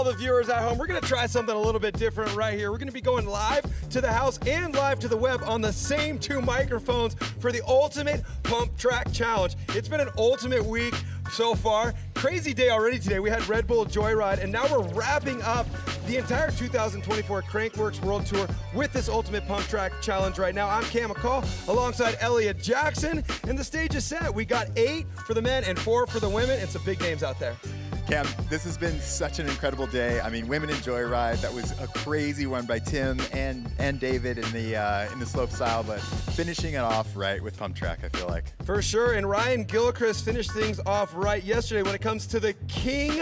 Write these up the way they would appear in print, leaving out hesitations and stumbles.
all the viewers at home. We're gonna try something a little bit different right here. We're gonna be going live to the house and live to the web on the same two microphones for the Ultimate Pump Track Challenge. It's been an ultimate week so far. Crazy day already today. We had Red Bull Joyride, and now we're wrapping up the entire 2024 Crankworx World Tour with this Ultimate Pump Track Challenge right now. I'm Cam McCall alongside Elliot Jackson, and the stage is set. We got 8 for the men and 4 for the women, and some big names out there. Cam, this has been such an incredible day. I mean, women in Joyride, that was a crazy one by Tim and David in the slope style, but finishing it off right with Pump Track, I feel like. For sure, and Ryan Gilchrist finished things off right yesterday when it comes to the king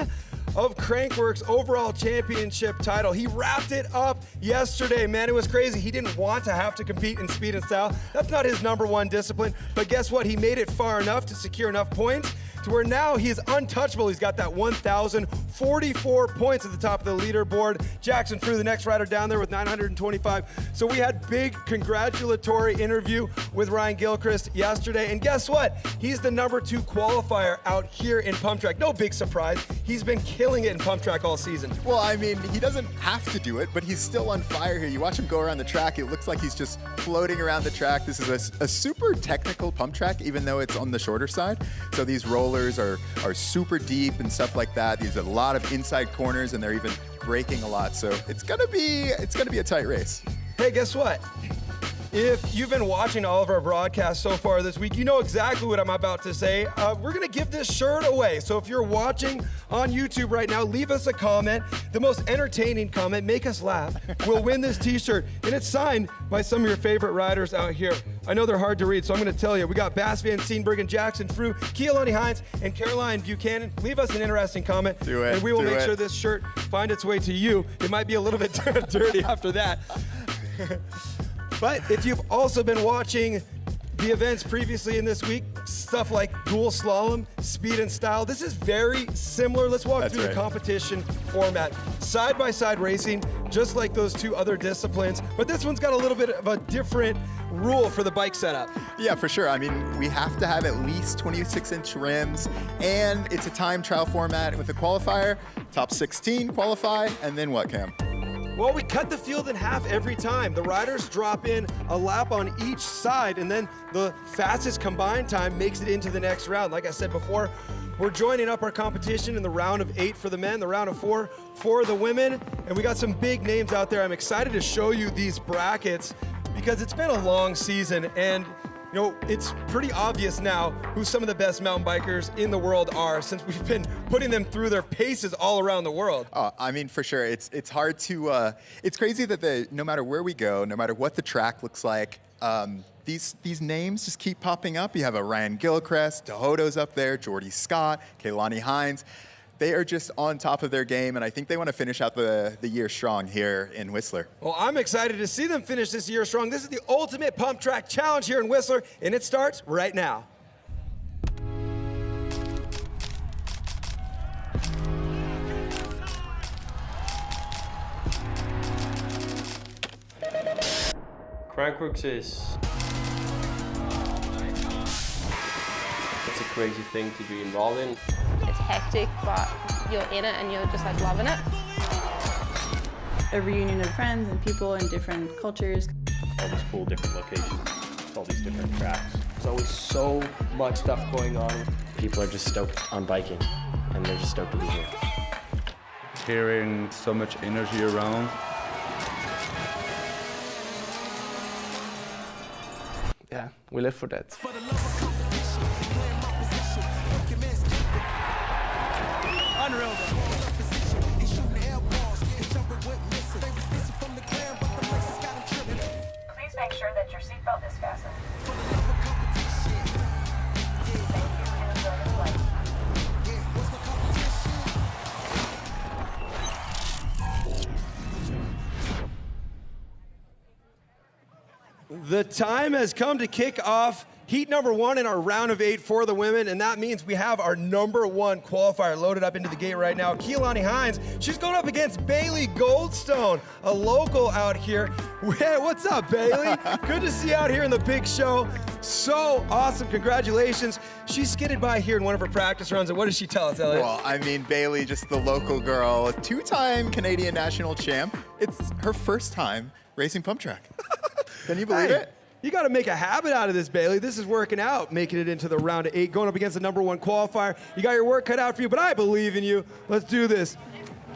of Crankworx overall championship title. He wrapped it up yesterday, man. It was crazy. He didn't want to have to compete in speed and style. That's not his #1 discipline, but guess what? He made it far enough to secure enough points to where now he is untouchable. He's got that 1,044 points at the top of the leaderboard. Jackson Frew, the next rider down there with 925. So we had big congratulatory interview with Ryan Gilchrist yesterday. And guess what? He's the #2 qualifier out here in Pump Track. No big surprise. He's been killing it in Pump Track all season. Well, I mean, he doesn't have to do it, but he's still on fire here. You watch him go around the track, it looks like he's just floating around the track. This is a super technical pump track, even though it's on the shorter side. So these rollers are super deep and stuff like that. There's a lot of inside corners, and they're even braking a lot. So it's gonna be a tight race. Hey, guess what? If you've been watching all of our broadcasts so far this week, you know exactly what I'm about to say. We're gonna give this shirt away. So if you're watching on YouTube right now, leave us a comment. The most entertaining comment, make us laugh, will win this t-shirt. And it's signed by some of your favorite riders out here. I know they're hard to read, so I'm gonna tell you. We got Bass Van Steenbergen, Jackson Frew, Keelani Hines, and Caroline Buchanan. Leave us an interesting comment. Do it, and we will do make it. sure this shirt finds its way to you. It might be a little bit dirty after that. But if you've also been watching the events previously in this week, stuff like dual slalom, speed and style, this is very similar. Let's walk through the competition format. Side-by-side racing, just like those two other disciplines, but this one's got a little bit of a different rule for the bike setup. Yeah, for sure. I mean, we have to have at least 26-inch rims, and it's a time trial format with a qualifier. Top 16 qualify, and then what, Cam? Well, we cut the field in half every time. The riders drop in a lap on each side, and then the fastest combined time makes it into the next round. Like I said before, we're joining up our competition in the round of 8 for the men, the round of 4 for the women, and we got some big names out there. I'm excited to show you these brackets because it's been a long season, and you know, it's pretty obvious now who some of the best mountain bikers in the world are, since we've been putting them through their paces all around the world. I mean, for sure. It's hard to, it's crazy that no matter where we go, no matter what the track looks like, these names just keep popping up. You have a Ryan Gilchrist, Tehodo's up there, Jordy Scott, Keilani Hines. They are just on top of their game, and I think they want to finish out the year strong here in Whistler. Well, I'm excited to see them finish this year strong. This is the Ultimate Pump Track Challenge here in Whistler, and it starts right now. Crankworx is... it's a crazy thing to be involved in. It's hectic, but you're in it and you're just like loving it. A reunion of friends and people in different cultures. All these cool different locations, all these different tracks. There's always so much stuff going on. People are just stoked on biking, and they're just stoked to be here. Hearing so much energy around. Yeah, we live for that. Unreal. Please make sure that your seatbelt is fastened. Thank you and enjoy the flight. The time has come to kick off Heat number 1 in our round of 8 for the women, and that means we have our number 1 qualifier loaded up into the gate right now. Keelani Hines, she's going up against Bailey Goldstone, a local out here. Hey, what's up, Bailey? Good to see you out here in the big show. So awesome, congratulations. She skidded by here in one of her practice runs, and what did she tell us, Elliot? Well, I mean, Bailey, just the local girl, a 2-time Canadian national champ. It's her first time racing pump track. Can you believe it? You got to make a habit out of this, Bailey. This is working out, making it into the round of 8, going up against the number 1 qualifier. You got your work cut out for you, but I believe in you. Let's do this.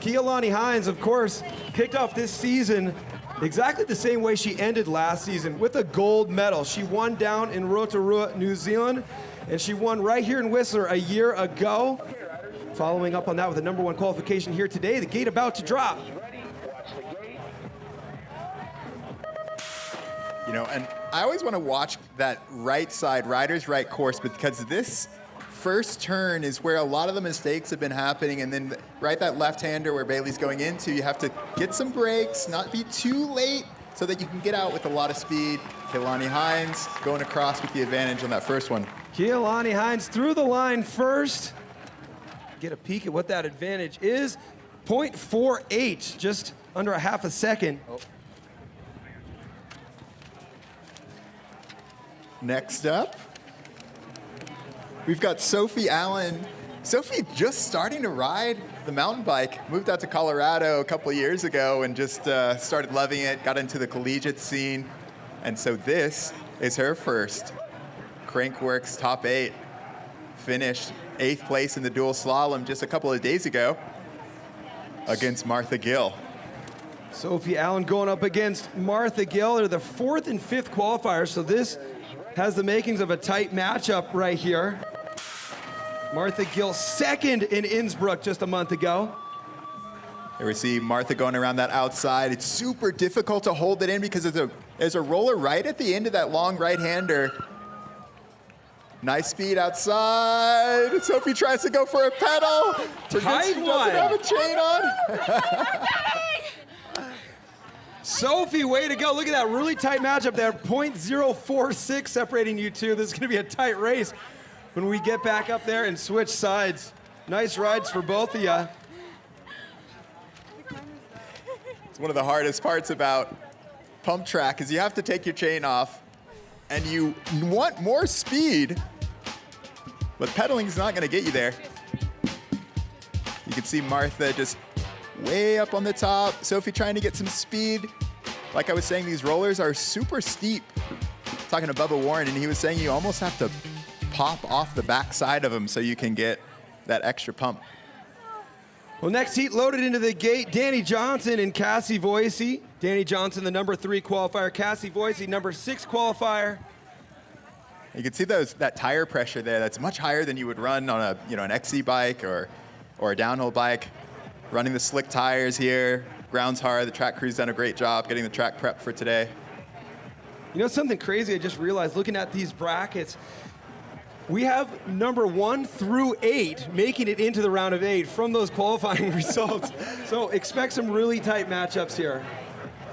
Keelani Hines, of course, kicked off this season exactly the same way she ended last season, with a gold medal. She won down in Rotorua, New Zealand, and she won right here in Whistler a year ago. Following up on that with a number 1 qualification here today, the gate about to drop. You know, and I always want to watch that right side, rider's right course, because this first turn is where a lot of the mistakes have been happening, and then right that left-hander where Bailey's going into, you have to get some brakes, not be too late, so that you can get out with a lot of speed. Keelani Hines going across with the advantage on that first one. Keelani Hines through the line first. Get a peek at what that advantage is. 0.48, just under a half a second. Next up, we've got Sophie Allen. Sophie just starting to ride the mountain bike, moved out to Colorado a couple of years ago and just started loving it, got into the collegiate scene. And so this is her first Crankworx top 8. Finished 8th place in the dual slalom just a couple of days ago against Martha Gill. Sophie Allen going up against Martha Gill. They're the 4th and 5th qualifiers, so this has the makings of a tight matchup right here. Martha Gill 2nd in Innsbruck just a month ago. Here we see Martha going around that outside. It's super difficult to hold it in because there's a roller right at the end of that long right-hander. Nice speed outside. Sophie tries to go for a pedal. Tight She one. doesn't have a chain on. Sophie, way to go. Look at that really tight matchup there. 0.046 separating you two. This is going to be a tight race when we get back up there and switch sides. Nice rides for both of you. It's one of the hardest parts about pump track is you have to take your chain off and you want more speed, but pedaling's not going to get you there. You can see Martha just way up on the top. Sophie trying to get some speed. Like I was saying, these rollers are super steep. Talking to Bubba Warren, and he was saying you almost have to pop off the back side of them so you can get that extra pump. Well, next heat loaded into the gate, Danny Johnson and Cassie Voicey. Danny Johnson, the number 3 qualifier. Cassie Voicey, number 6 qualifier. You can see that tire pressure there. That's much higher than you would run on an XC bike or a downhill bike. Running the slick tires here. Ground's hard. The track crew's done a great job getting the track prep for today. You know something crazy I just realized looking at these brackets? We have number 1 through 8 making it into the round of 8 from those qualifying results. So expect some really tight matchups here.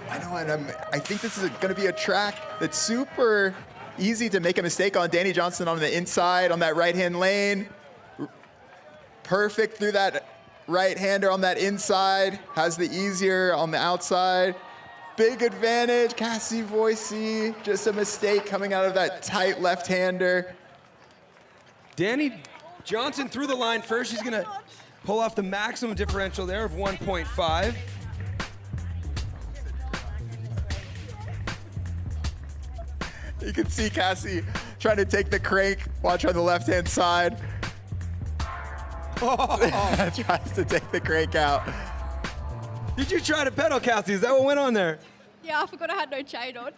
I know, and I think this is going to be a track that's super easy to make a mistake on. Danny Johnson on the inside on that right-hand lane. Perfect through that right-hander on that inside. Has the easier on the outside. Big advantage. Cassie Voicey, just a mistake coming out of that tight left-hander. Danny Johnson through the line first. She's going to pull off the maximum differential there of 1.5. You can see Cassie trying to take the crank. Watch on the left-hand side. Tries to take the crank out. Did you try to pedal, Cassie? Is that what went on there? Yeah, I forgot I had no chain on.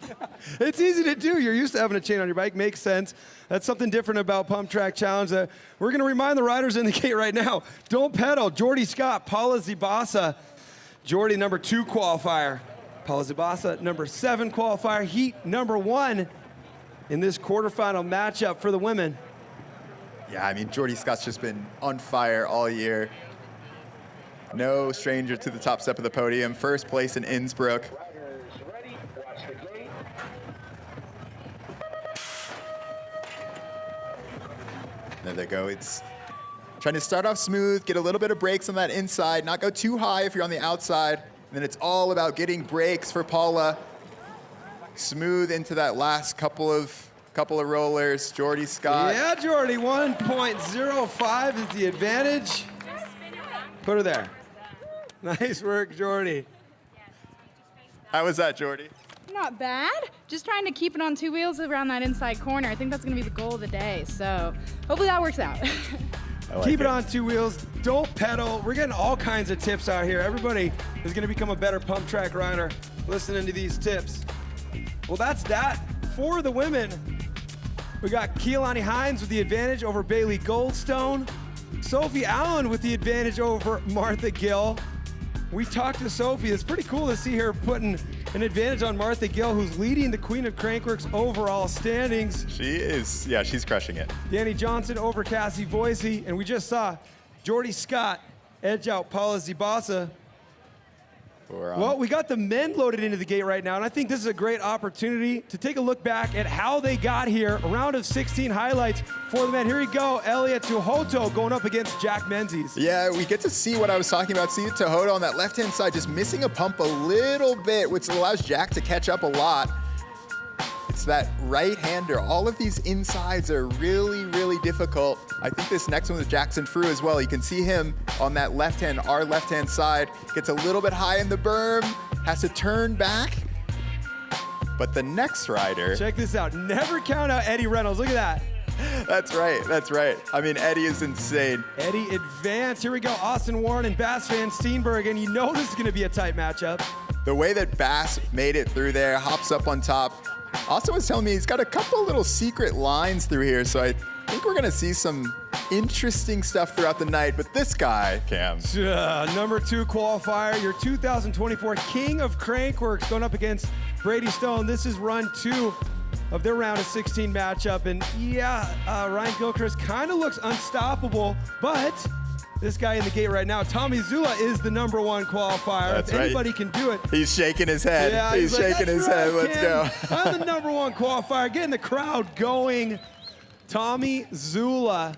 It's easy to do. You're used to having a chain on your bike. Makes sense. That's something different about Pump Track Challenge. We're going to remind the riders in the gate right now. Don't pedal. Jordy Scott, Paula Zibasa. Jordy, number 2 qualifier. Paula Zibasa, number 7 qualifier. Heat number 1 in this quarterfinal matchup for the women. Yeah, I mean, Jordy Scott's just been on fire all year. No stranger to the top step of the podium. First place in Innsbruck. There they go. It's trying to start off smooth, get a little bit of breaks on that inside, not go too high if you're on the outside. And then it's all about getting breaks for Paula. Smooth into that last couple of rollers. Jordy Scott. Yeah, Jordy, 1.05 is the advantage. Put her there. Nice work, Jordy. How was that, Jordy? Not bad. Just trying to keep it on two wheels around that inside corner. I think that's going to be the goal of the day. So hopefully that works out. Keep it on two wheels. Don't pedal. We're getting all kinds of tips out here. Everybody is going to become a better pump track rider listening to these tips. Well, that's that for the women. We got Keelani Hines with the advantage over Bailey Goldstone. Sophie Allen with the advantage over Martha Gill. We talked to Sophie. It's pretty cool to see her putting an advantage on Martha Gill, who's leading the Queen of Crankworx overall standings. She is. Yeah, she's crushing it. Danny Johnson over Cassie Voicey. And we just saw Jordy Scott edge out Paula Zibasa. Well, we got the men loaded into the gate right now, and I think this is a great opportunity to take a look back at how they got here. A round of 16 highlights for the men. Here we go, Elliot Tuhoto going up against Jack Menzies. Yeah, we get to see what I was talking about. See Tuhoto on that left-hand side just missing a pump a little bit, which allows Jack to catch up a lot. It's that right-hander. All of these insides are really, really difficult. I think this next one is Jackson Frew as well. You can see him on that left-hand, our left-hand side. Gets a little bit high in the berm, has to turn back. But the next rider... Check this out. Never count out Eddie Reynolds. Look at that. That's right, that's right. I mean, Eddie is insane. Eddie advanced. Here we go, Austin Warren and Bass Van Steenberg, and you know this is going to be a tight matchup. The way that Bass made it through there, hops up on top. Austin was telling me he's got a couple little secret lines through here, so I think we're going to see some interesting stuff throughout the night. But this guy, Cam. Number 2 qualifier, your 2024 King of Crankworx going up against Brady Stone. This is run 2 of their round of 16 matchup. And yeah, Ryan Gilchrist kind of looks unstoppable, but this guy in the gate right now, Tommy Zula, is the number 1 qualifier. That's if right. anybody can do it. He's shaking his head. Yeah, he's like, shaking his right, head. Let's go. I'm the number 1 qualifier. Getting the crowd going. Tommy Zula.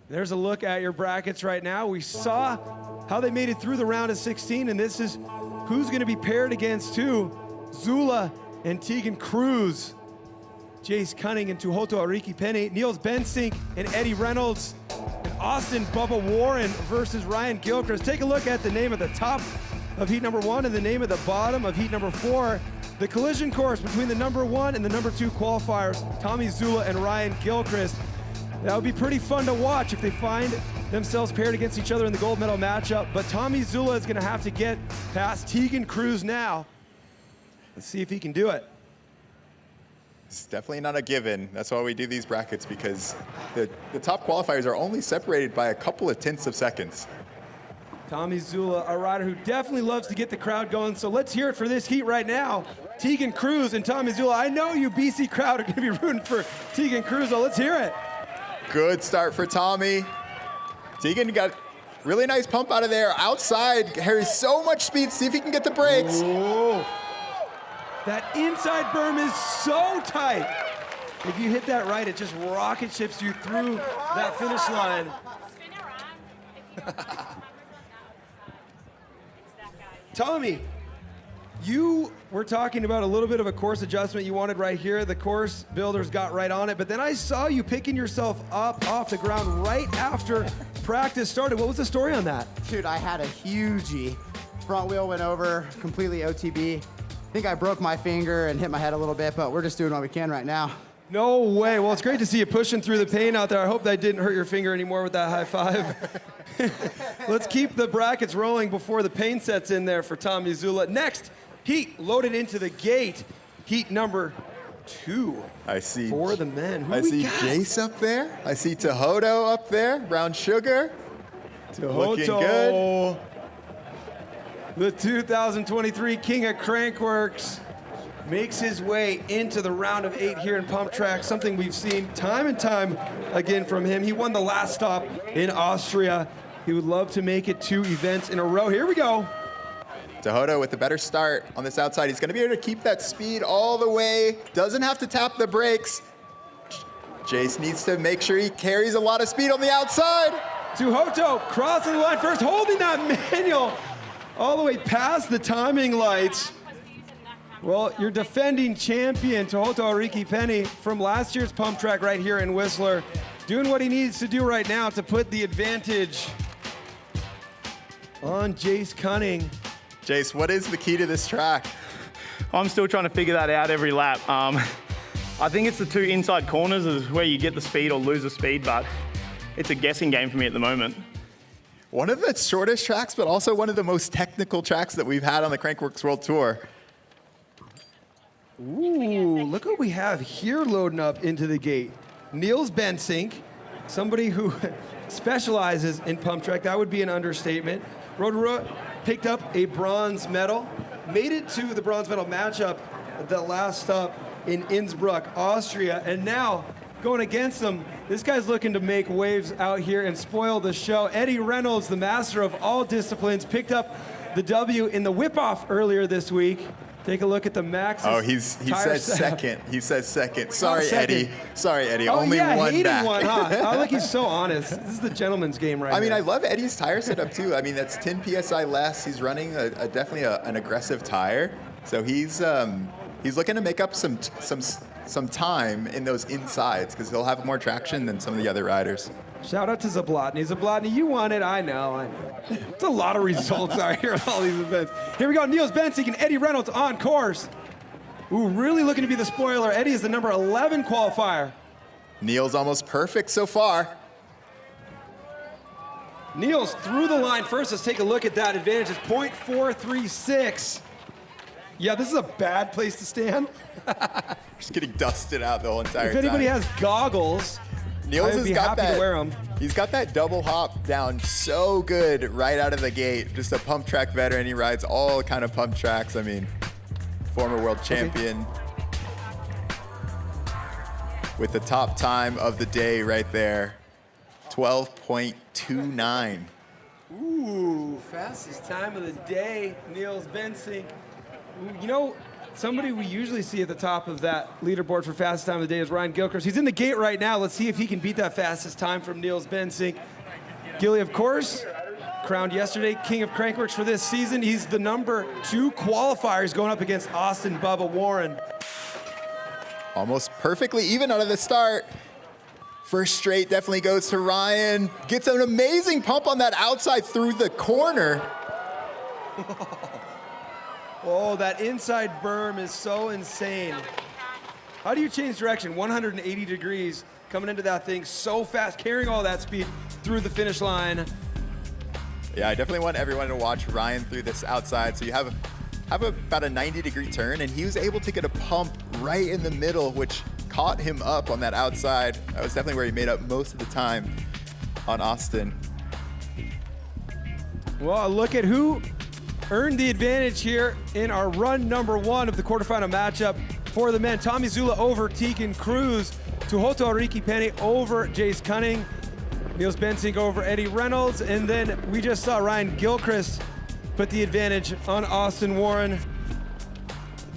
There's a look at your brackets right now. We saw how they made it through the round of 16, and this is who's going to be paired against who. Zula and Tegan Cruz. Jace Cunning and Tuhoto Ariki Penne. Niels Bensink and Eddie Reynolds. And Austin Bubba Warren versus Ryan Gilchrist. Take a look at the name at the top of heat number 1 and the name at the bottom of heat number 4. The collision course between the number 1 and the number 2 qualifiers, Tommy Zula and Ryan Gilchrist. That would be pretty fun to watch if they find themselves paired against each other in the gold medal matchup. But Tommy Zula is going to have to get past Tegan Cruz now. Let's see if he can do it. It's definitely not a given. That's why we do these brackets, because the top qualifiers are only separated by a couple of tenths of seconds. Tommy Zula, a rider who definitely loves to get the crowd going. So let's hear it for this heat right now. Tegan Cruz and Tommy Zula. I know you BC crowd are going to be rooting for Tegan Cruz, so let's hear it. Good start for Tommy. Tegan got really nice pump out of there. Outside, carries so much speed. See if he can get the brakes. Whoa. That inside berm is so tight. If you hit that right, it just rocket ships you through that finish line. Tommy, you were talking about a little bit of a course adjustment you wanted right here. The course builders got right on it, but then I saw you picking yourself up off the ground right after practice started. What was the story on that? Dude, I had a hugie. Front wheel went over, completely OTB. I think I broke my finger and hit my head a little bit, but we're just doing what we can right now. No way. Well, it's great to see you pushing through the pain out there. I hope that didn't hurt your finger anymore with that high five. Let's keep the brackets rolling before the pain sets in there for Tommy Zula. Next, heat loaded into the gate. Heat number 2. I see. For the men. I see Jace up there. I see Tuhoto up there. Brown Sugar. Looking good. The 2023 King of Crankworx makes his way into the round of 8 here in Pump Track, something we've seen time and time again from him. He won the last stop in Austria. He would love to make it 2 events in a row. Here we go. Tuhoto with a better start on this outside. He's going to be able to keep that speed all the way. Doesn't have to tap the brakes. Jace needs to make sure he carries a lot of speed on the outside. Tuhoto crossing the line first, holding that manual all the way past the timing lights. Well, your defending champion, Tuhoto Ariki Penny, from last year's pump track right here in Whistler, doing what he needs to do right now to put the advantage on Jace Cunning. Jace, what is the key to this track? I'm still trying to figure that out every lap. I think it's the two inside corners is where you get the speed or lose the speed, but it's a guessing game for me at the moment. One of the shortest tracks, but also one of the most technical tracks that we've had on the Crankworx World Tour. Ooh, look what we have here loading up into the gate. Niels Bensink, somebody who specializes in pump track. That would be an understatement. Rotorua picked up a bronze medal, made it to the bronze medal matchup at the last stop in Innsbruck, Austria, and now going against him, this guy's looking to make waves out here and spoil the show. Eddie Reynolds, the master of all disciplines, picked up the W in the whip-off earlier this week. Take a look at the Maxxis. Oh, he says second. He says second. Sorry, second. Eddie. Sorry, Eddie. Oh, Only yeah, one hating back. one, huh? Oh, look, he's so honest. This is the gentleman's game right I mean, here. I love Eddie's tire setup too. I mean, that's 10 PSI less. He's running definitely an aggressive tire. So he's looking to make up some time in those insides because he'll have more traction than some of the other riders. Shout out to Zablotny. Zablotny, you won it. I know. It's a lot of results out here at all these events. Here we go. Niels Bensink and Eddie Reynolds on course. Ooh, really looking to be the spoiler. Eddie is the number 11 qualifier. Niels almost perfect so far. Niels through the line first. Let's take a look at that advantage. It's .436. Yeah, this is a bad place to stand. Just getting dusted out the whole entire If time. anybody has goggles, Niels I'd has be got happy that, to wear them. He's got that double hop down so good right out of the gate. Just a pump track veteran. He rides all kind of pump tracks. I mean, former world champion with the top time of the day right there, 12.29. Ooh, fastest time of the day, Niels Bensink. You know, somebody we usually see at the top of that leaderboard for fastest time of the day is Ryan Gilchrist. He's in the gate right now. Let's see if he can beat that fastest time from Niels Bensink. Gilly, of course, crowned yesterday king of Crankworx for this season. He's the number 2 qualifier. He's going up against Austin Bubba Warren. Almost perfectly even out of the start. First straight definitely goes to Ryan. Gets an amazing pump on that outside through the corner. Oh, that inside berm is so insane. How do you change direction 180 degrees coming into that thing so fast, carrying all that speed through the finish line? Yeah, I definitely want everyone to watch Ryan through this outside. So you have about a 90-degree turn, and he was able to get a pump right in the middle, which caught him up on that outside. That was definitely where he made up most of the time on Austin. Well, look at who earned the advantage here in our run number 1 of the quarterfinal matchup for the men. Tommy Zula over Tegan Cruz, Tuhoto Ariki Penny over Jace Cunning, Niels Bensink over Eddie Reynolds, and then we just saw Ryan Gilchrist put the advantage on Austin Warren.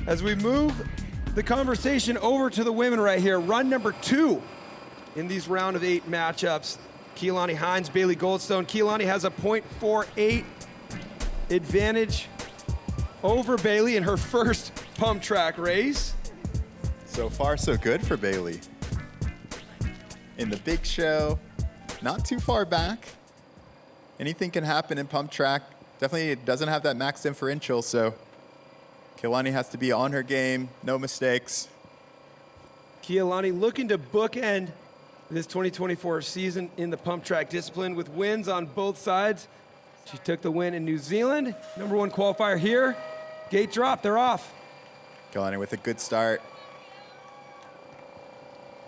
As we move the conversation over to the women right here, run number 2 in these round of 8 matchups. Keelani Hines, Bailey Goldstone. Keelani has a .48 advantage over Bailey in her first pump track race. So far, so good for Bailey. In the big show, not too far back. Anything can happen in pump track. Definitely it doesn't have that max differential, so Keelani has to be on her game, no mistakes. Keelani looking to bookend this 2024 season in the pump track discipline with wins on both sides. She took the win in New Zealand. Number 1 qualifier here. Gate drop, they're off. Keelani with a good start.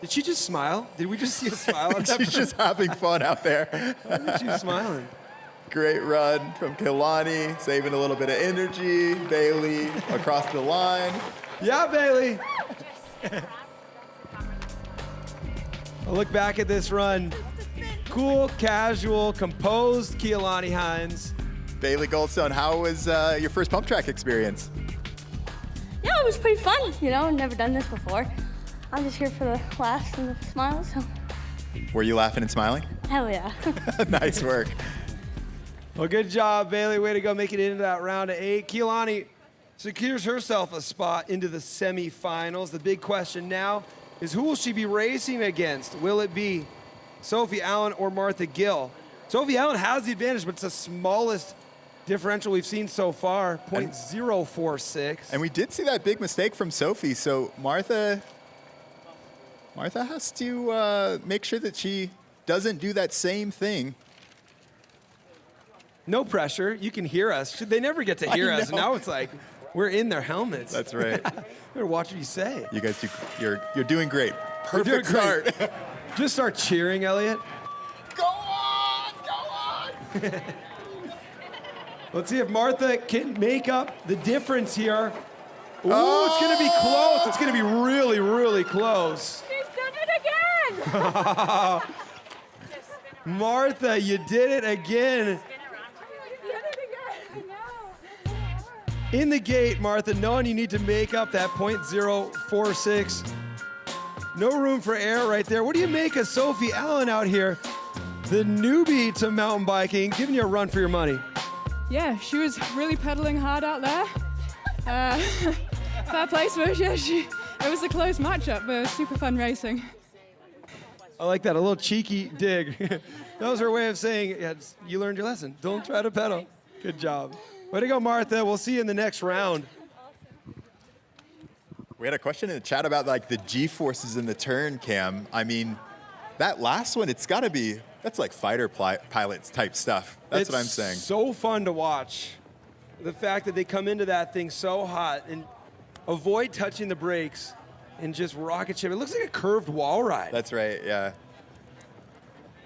Did she just smile? Did we just see a smile? She's just having fun out there. She's smiling. Great run from Keelani, saving a little bit of energy. Bailey across the line. Yeah, Bailey. I'll look back at this run. Cool, casual, composed Keelani Hines. Bailey Goldstone, how was your first pump track experience? Yeah, it was pretty fun. You know, never done this before. I'm just here for the laughs and the smiles. So. Were you laughing and smiling? Hell yeah. Nice work. Well, good job, Bailey. Way to go making it into that round of 8. Keelani secures herself a spot into the semifinals. The big question now is who will she be racing against? Will it be Sophie Allen or Martha Gill? Sophie Allen has the advantage, but it's the smallest differential we've seen so far, 0.046. And we did see that big mistake from Sophie, so Martha has to make sure that she doesn't do that same thing. No pressure. You can hear us. They never get to hear us. Now it's like we're in their helmets. That's right. Better watch what you say. You guys, you're doing great. You're doing Perfect start. great. Just start cheering, Elliot. Go on, go on. Let's see if Martha can make up the difference here. Ooh, it's going to be close. It's going to be really, really close. She's done it again! Martha, you did it again. In the gate, Martha, knowing you need to make up that 0.046. No room for error right there. What do you make of Sophie Allen out here? The newbie to mountain biking, giving you a run for your money. Yeah, she was really pedaling hard out there. Fair play to her. Yeah, it was a close matchup, but it was super fun racing. I like that, a little cheeky dig. That was her way of saying, yeah, you learned your lesson. Don't try to pedal. Good job. Way to go, Martha. We'll see you in the next round. We had a question in the chat about like the G-forces in the turn, Cam. I mean, that last one, it's got to be, that's like fighter pilots type stuff. That's what I'm saying. It's so fun to watch. The fact that they come into that thing so hot and avoid touching the brakes and just rocket ship. It looks like a curved wall ride. That's right, yeah.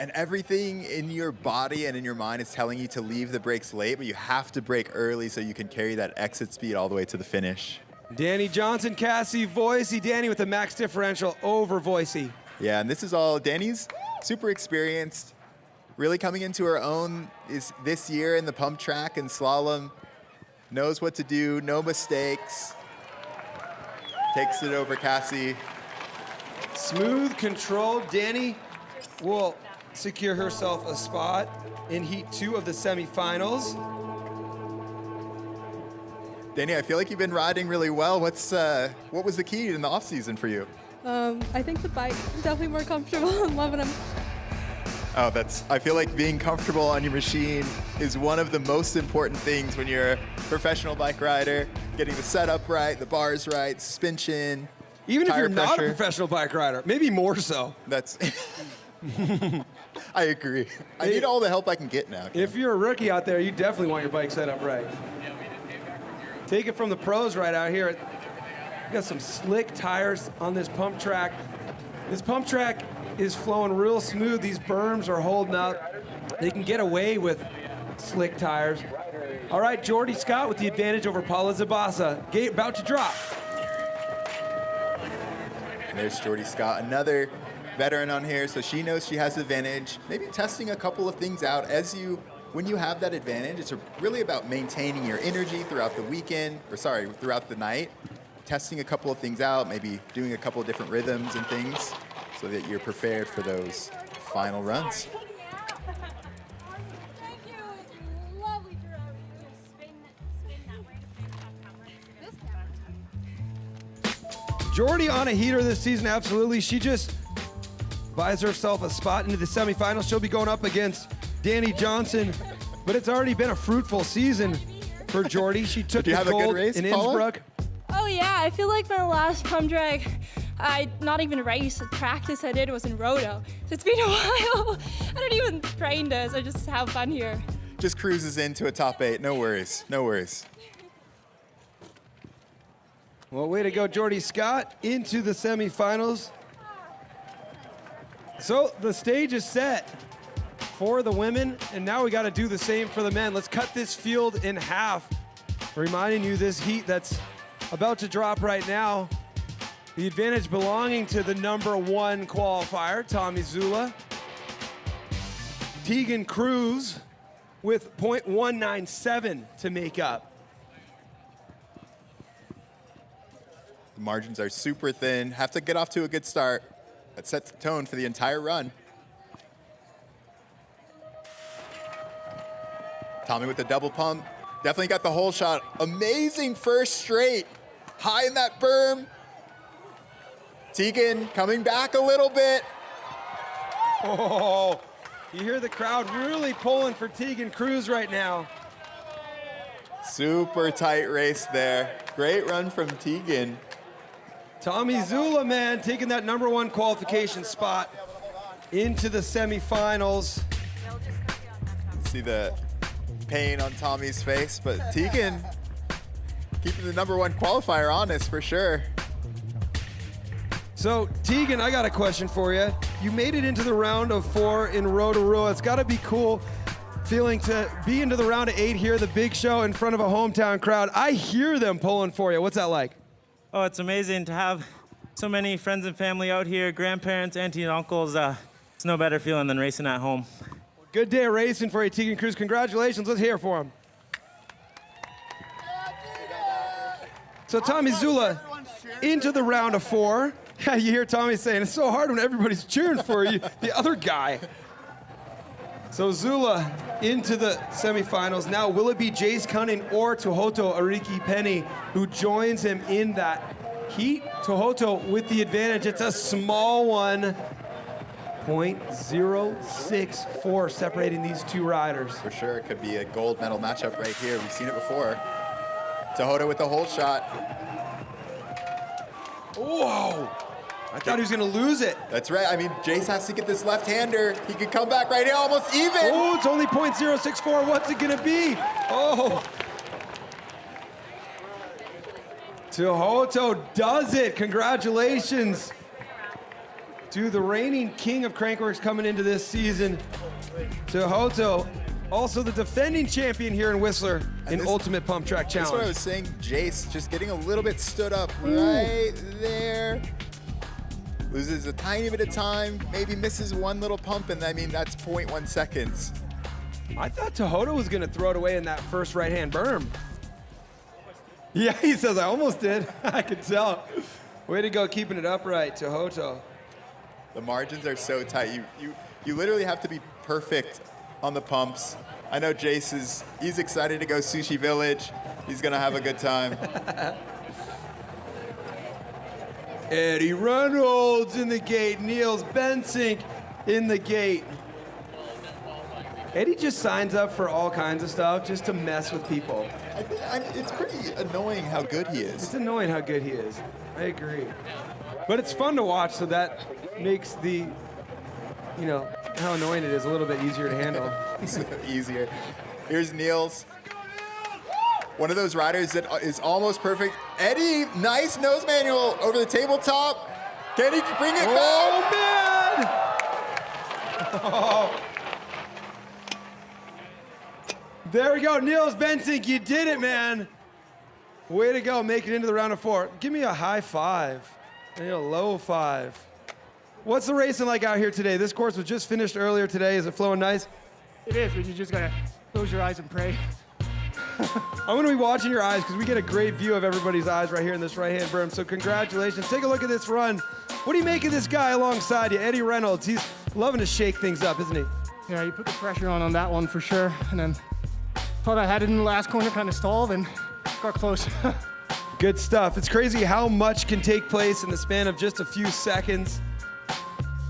And everything in your body and in your mind is telling you to leave the brakes late, but you have to brake early so you can carry that exit speed all the way to the finish. Danny Johnson, Cassie Voicey. Danny with the max differential over Voicey. Yeah, and this is all, Danny's super experienced, really coming into her own this year in the pump track and slalom. Knows what to do, no mistakes. Takes it over Cassie. Smooth, controlled. Danny will secure herself a spot in Heat 2 of the semifinals. Danny, I feel like you've been riding really well. What was the key in the off season for you? I think the bike is definitely more comfortable. I'm loving them. Oh, I feel like being comfortable on your machine is one of the most important things when you're a professional bike rider. Getting the setup right, the bars right, suspension, Even if tire you're not a pressure. professional bike rider, maybe more so. That's, I agree. I need all the help I can get now. If you're a rookie out there, you definitely want your bike set up right. Take it from the pros right out here. We got some slick tires on this pump track. This pump track is flowing real smooth. These berms are holding up. They can get away with slick tires. All right, Jordy Scott with the advantage over Paula Zabasa. Gate about to drop. And there's Jordy Scott, another veteran on here, so she knows she has the advantage. Maybe testing a couple of things out when you have that advantage. It's really about maintaining your energy throughout the weekend, throughout the night. Testing a couple of things out, maybe doing a couple of different rhythms and things so that you're prepared for those final runs. Jordy on a heater this season, absolutely. She just buys herself a spot into the semifinals. She'll be going up against Danny Johnson, but it's already been a fruitful season for Jordy. She took the gold in Innsbruck. Oh yeah, I feel like my last pump drag, not even a race, a practice I did was in Roto. So it's been a while. I don't even train this, I just have fun here. Just cruises into a top 8, no worries, no worries. Well, way to go, Jordy Scott, into the semifinals. So the stage is set for the women, and now we got to do the same for the men. Let's cut this field in half. Reminding you this heat that's about to drop right now. The advantage belonging to the #1 qualifier, Tommy Zula. Tegan Cruz with .197 to make up. The margins are super thin. Have to get off to a good start. That sets the tone for the entire run. Tommy with the double pump. Definitely got the whole shot. Amazing first straight. High in that berm. Tegan coming back a little bit. Oh, you hear the crowd really pulling for Tegan Cruz right now. Super tight race there. Great run from Tegan. Tommy Zula, man, taking that #1 qualification spot into the semifinals. See the pain on Tommy's face, but Tegan keeping the #1 qualifier honest for sure. So, Tegan, I got a question for you. You made it into the round of 4 in Rotorua. It's got to be cool feeling to be into the round of 8 here, the big show in front of a hometown crowd. I hear them pulling for you. What's that like? Oh, it's amazing to have so many friends and family out here, grandparents, auntie and uncles. It's no better feeling than racing at home. Good day of racing for you, Tegan Cruz. Congratulations. Let's hear for him. So Tommy Zula into the round of 4. Yeah, you hear Tommy saying, it's so hard when everybody's cheering for you, the other guy. So Zula into the semifinals. Now, will it be Jace Cunning or Tohoto Ariki Penny who joins him in that heat? Tohoto with the advantage. It's a small one. 0.064 separating these two riders. For sure, it could be a gold medal matchup right here. We've seen it before. Tohoto with the hold shot. Whoa! I thought he was gonna lose it. That's right. I mean, Jace has to get this left-hander. He could come back right here, almost even. Oh, it's only 0.064. What's it gonna be? Oh. Tohoto does it. Congratulations to the reigning king of Crankworx coming into this season. Tohoto, also the defending champion here in Whistler in Ultimate Pump Track Challenge. That's what I was saying. Jace just getting a little bit stood up right there. Loses a tiny bit of time, maybe misses one little pump, and I mean, that's 0.1 seconds. I thought Tohoto was gonna throw it away in that first right-hand berm. Yeah, he says, I almost did. I could tell. Way to go, keeping it upright, Tohoto. The margins are so tight. You literally have to be perfect on the pumps. I know Jace he's excited to go Sushi Village. He's gonna have a good time. Eddie Reynolds in the gate, Niels Bensink in the gate. Eddie just signs up for all kinds of stuff just to mess with people. It's pretty annoying how good he is. It's annoying how good he is. I agree. But it's fun to watch, so that makes the, you know, how annoying it is a little bit easier to handle. Easier. Here's Niels. One of those riders that is almost perfect. Eddie, nice nose manual over the tabletop. Can he bring it back? Man! Oh. There we go, Niels Bensink, you did it, man. Way to go, make it into the round of 4. Give me a high 5, maybe a low 5. What's the racing like out here today? This course was just finished earlier today. Is it flowing nice? It is, but you just gotta close your eyes and pray. I'm gonna be watching your eyes because we get a great view of everybody's eyes right here in this right-hand berm. So congratulations. Take a look at this run. What do you make of this guy alongside you, Eddie Reynolds? He's loving to shake things up, isn't he? Yeah, you put the pressure on that one for sure. And then thought I had it in the last corner, kind of stalled and got close. Good stuff. It's crazy how much can take place in the span of just a few seconds.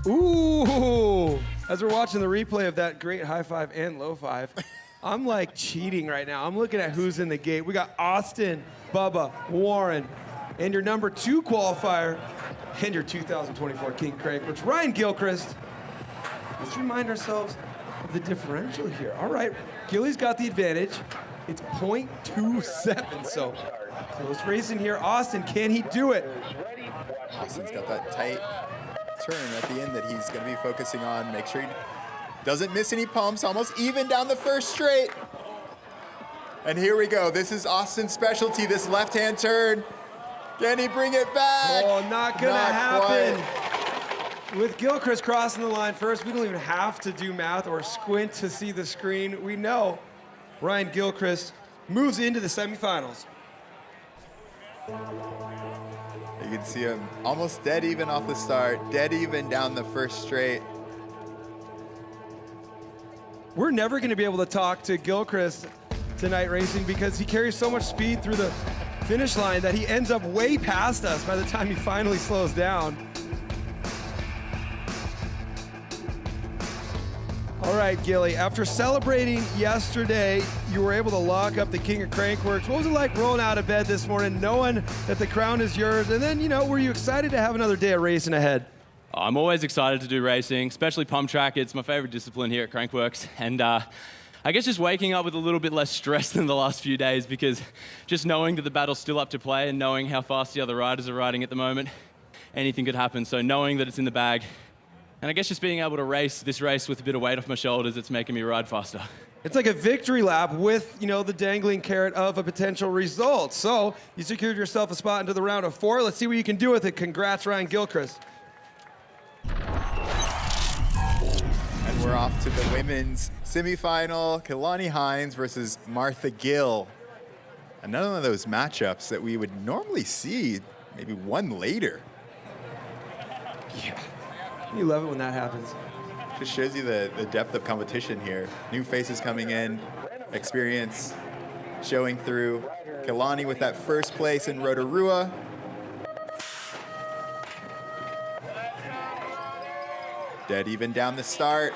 Ooh, as we're watching the replay of that great high 5 and low 5, I'm like cheating right now. I'm looking at who's in the gate. We got Austin, Bubba, Warren, and your #2 qualifier, and your 2024 King Crankworx, Ryan Gilchrist. Let's remind ourselves of the differential here. All right, Gilly's got the advantage. It's 0.27, so close racing here. Austin, can he do it? Austin's got that tight turn at the end that he's gonna be focusing on. Make sure he doesn't miss any pumps, almost even down the first straight. And here we go. This is Austin's specialty, this left-hand turn. Can he bring it back? Oh, not gonna happen. Quite. With Gilchrist crossing the line first, we don't even have to do math or squint to see the screen. We know Ryan Gilchrist moves into the semifinals. You can see him almost dead even off the start, dead even down the first straight. We're never going to be able to talk to Gilchrist tonight racing because he carries so much speed through the finish line that he ends up way past us by the time he finally slows down. All right, Gilly, after celebrating yesterday, you were able to lock up the King of Crankworx. What was it like rolling out of bed this morning, knowing that the crown is yours? And then, were you excited to have another day of racing ahead? I'm always excited to do racing, especially pump track. It's my favorite discipline here at Crankworx. And I guess just waking up with a little bit less stress than the last few days, because just knowing that the battle's still up to play and knowing how fast the other riders are riding at the moment, anything could happen. So knowing that it's in the bag, and I guess just being able to race this race with a bit of weight off my shoulders, it's making me ride faster. It's like a victory lap with, the dangling carrot of a potential result. So you secured yourself a spot into the round of 4. Let's see what you can do with it. Congrats, Ryan Gilchrist. And we're off to the women's semifinal. Kehlani Hines versus Martha Gill. Another one of those matchups that we would normally see maybe one later. Yeah. You love it when that happens. Just shows you the depth of competition here. New faces coming in, experience showing through. Kehlani with that first place in Rotorua. Dead even down the start.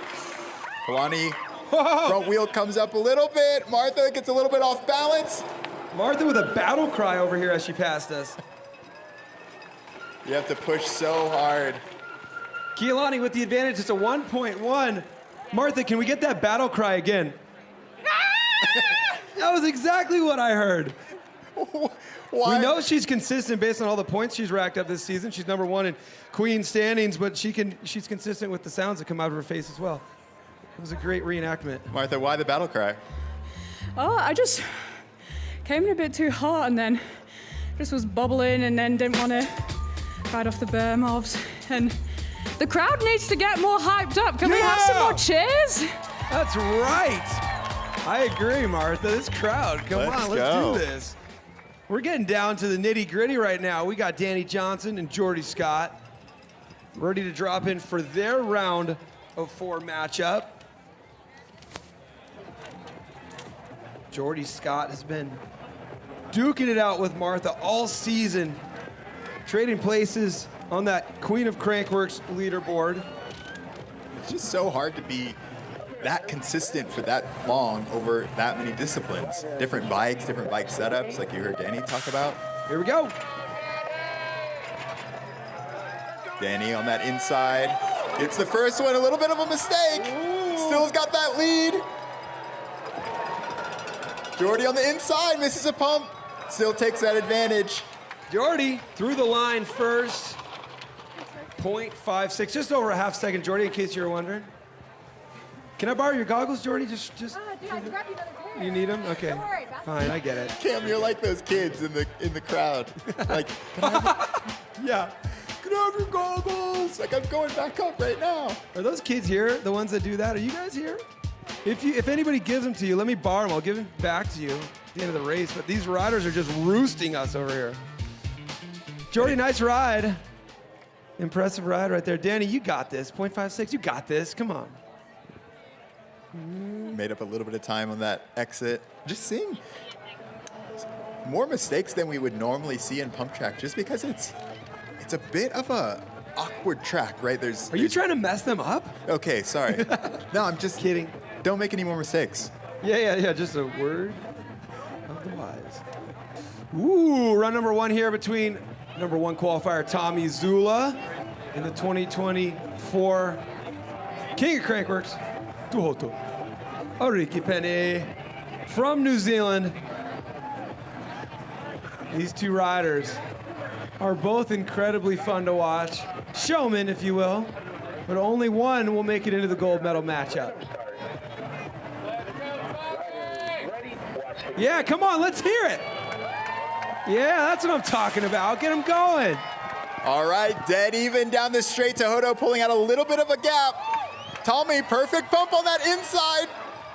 Kehlani, front wheel comes up a little bit. Martha gets a little bit off balance. Martha with a battle cry over here as she passed us. You have to push so hard. Kehlani with the advantage. It's a 1.1. Martha, can we get that battle cry again? That was exactly what I heard. Why? We know she's consistent based on all the points she's racked up this season. She's number 1 in Queen standings, but she's consistent with the sounds that come out of her face as well. It was a great reenactment. Martha, why the battle cry? Oh, I just came in a bit too hot and then just was bubbling and then didn't want to ride off the bear mobs. And the crowd needs to get more hyped up. Can we have some more cheers? That's right. I agree, Martha. This crowd, come on, let's do this. We're getting down to the nitty-gritty right now. We got Danny Johnson and Jordy Scott ready to drop in for their round of 4 matchup. Jordy Scott has been duking it out with Martha all season, trading places on that Queen of Crankworx leaderboard. It's just so hard to be that consistent for that long over that many disciplines. Different bikes, different bike setups, like you heard Danny talk about. Here we go. Danny on that inside. It's the first one, a little bit of a mistake. Still's got that lead. Jordy on the inside, misses a pump. Still takes that advantage. Jordy through the line first. 0.56, just over a half second, Jordy, in case you were wondering. Can I borrow your goggles, Jordy? Just. Dude, I can grab you another pair. You need them? Okay. Don't worry, fine, I get it. Cam, you're like those kids in the crowd. Like, can I have yeah. Can I have your goggles? Like, I'm going back up right now. Are those kids here, the ones that do that? Are you guys here? If anybody gives them to you, let me borrow them. I'll give them back to you at the end of the race. But these riders are just roosting us over here. Jordy, nice ride. Impressive ride right there. Danny, you got this. 0.56, you got this. Come on. Made up a little bit of time on that exit. Just seeing more mistakes than we would normally see in pump track, just because it's a bit of a awkward track, right? Are you trying to mess them up? Okay, sorry. No, I'm just kidding. Don't make any more mistakes. Yeah. Just a word of the wise. Ooh, run number 1 here between number 1 qualifier Tommy Zula and the 2024 King of Crankworx, Tuhoto, Ariki Penny from New Zealand. These 2 riders are both incredibly fun to watch. Showmen, if you will, but only one will make it into the gold medal matchup. Yeah, come on, let's hear it. Yeah, that's what I'm talking about. Get them going. All right, dead even down the straight. Tohoto pulling out a little bit of a gap. Tommy, perfect pump on that inside.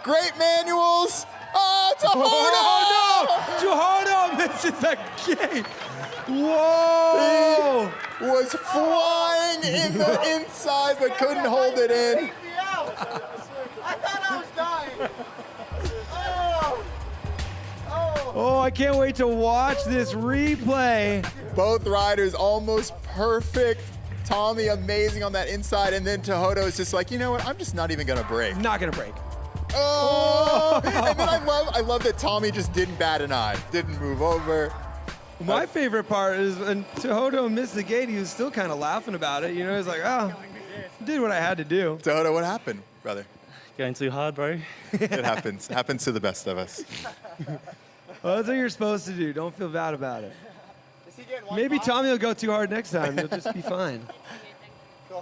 Great manuals. Oh, Tohoto! Oh, no! Tohoto misses again. Whoa! He was flying in the inside, but couldn't hold it in. I thought I was dying. Oh, I can't wait to watch this replay. Both riders almost perfect. Tommy amazing on that inside, and then Tehodo is just like, you know what? I'm just not even gonna break. Not gonna break. Oh! And then I love that Tommy just didn't bat an eye, didn't move over. My favorite part is when Tehodo missed the gate, he was still kind of laughing about it. You know, he's like, oh, did what I had to do. Tehodo, what happened, brother? Going too hard, bro. It happens. Happens to the best of us. Well, that's what you're supposed to do. Don't feel bad about it. Maybe Tommy will go too hard next time. You'll just be fine.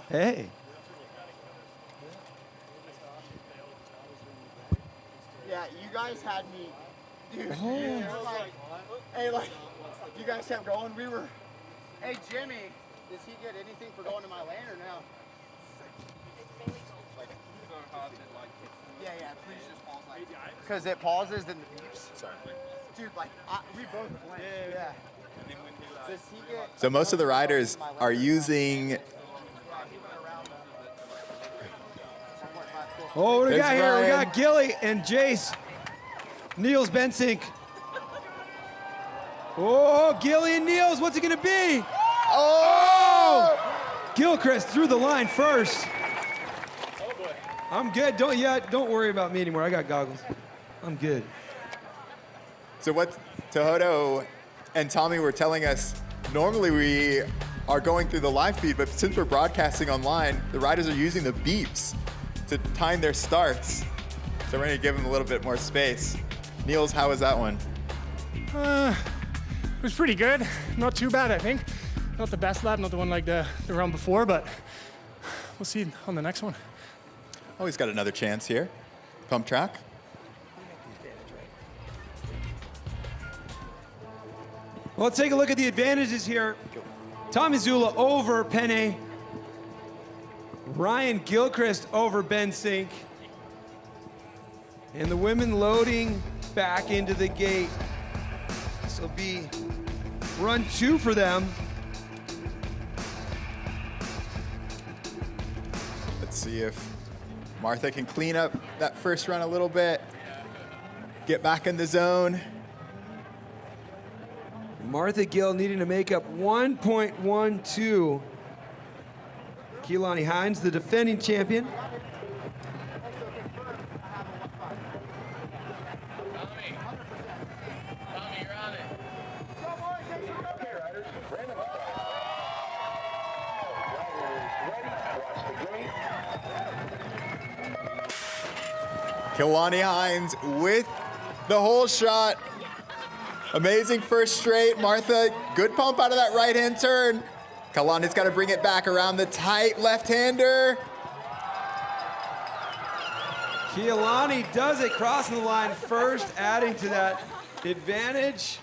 Hey. Yeah, you guys had me, dude. You guys kept going. We were. Hey, Jimmy, does he get anything for going to my lane or no? Yeah, please just pause like. Because it pauses and the beeps. Sorry. Dude, we both went. Yeah. Does he get? So most of the riders are using. Oh, what do we got here? We got Gilly and Jace. Niels Bensink. Oh, Gilly and Niels, what's it gonna be? Oh! Gilchrist through the line first. I'm good. Don't worry about me anymore. I got goggles. I'm good. So what Tehodo and Tommy were telling us, normally we are going through the live feed, but since we're broadcasting online, the riders are using the beeps to time their starts. So we're gonna give them a little bit more space. Niels, how was that one? It was pretty good. Not too bad, I think. Not the best lap, not the one like the round before, but we'll see on the next one. Oh, he's got another chance here. Pump track. Well, let's take a look at the advantages here. Tommy Zula over Penne. Ryan Gilchrist over Bensink. And the women loading back into the gate. This will be run 2 for them. Let's see if Martha can clean up that first run a little bit. Get back in the zone. Martha Gill needing to make up 1.12. Keelani Hines, the defending champion. Keelani Hines with the whole shot. Amazing first straight. Martha, good pump out of that right-hand turn. Keelani's got to bring it back around the tight left-hander. Keelani does it, crossing the line first, adding to that advantage.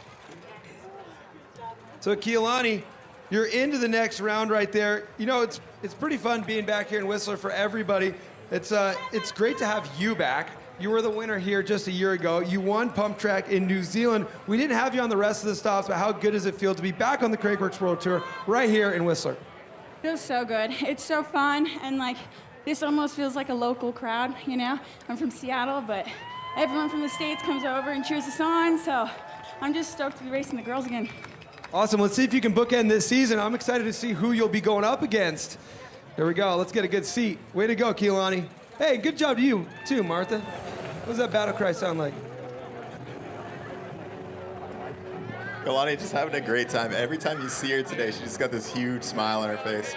So Keelani, you're into the next round right there. You know, it's pretty fun being back here in Whistler for everybody. It's great to have you back. You were the winner here just a year ago. You won Pump Track in New Zealand. We didn't have you on the rest of the stops, but how good does it feel to be back on the Crankworx World Tour right here in Whistler? Feels so good. It's so fun, and this almost feels like a local crowd, you know? I'm from Seattle, but everyone from the States comes over and cheers us on, so I'm just stoked to be racing the girls again. Awesome. Let's see if you can bookend this season. I'm excited to see who you'll be going up against. Here we go. Let's get a good seat. Way to go, Keelani. Hey, good job to you, too, Martha. What does that battle cry sound like? Keelani just having a great time. Every time you see her today, she just got this huge smile on her face.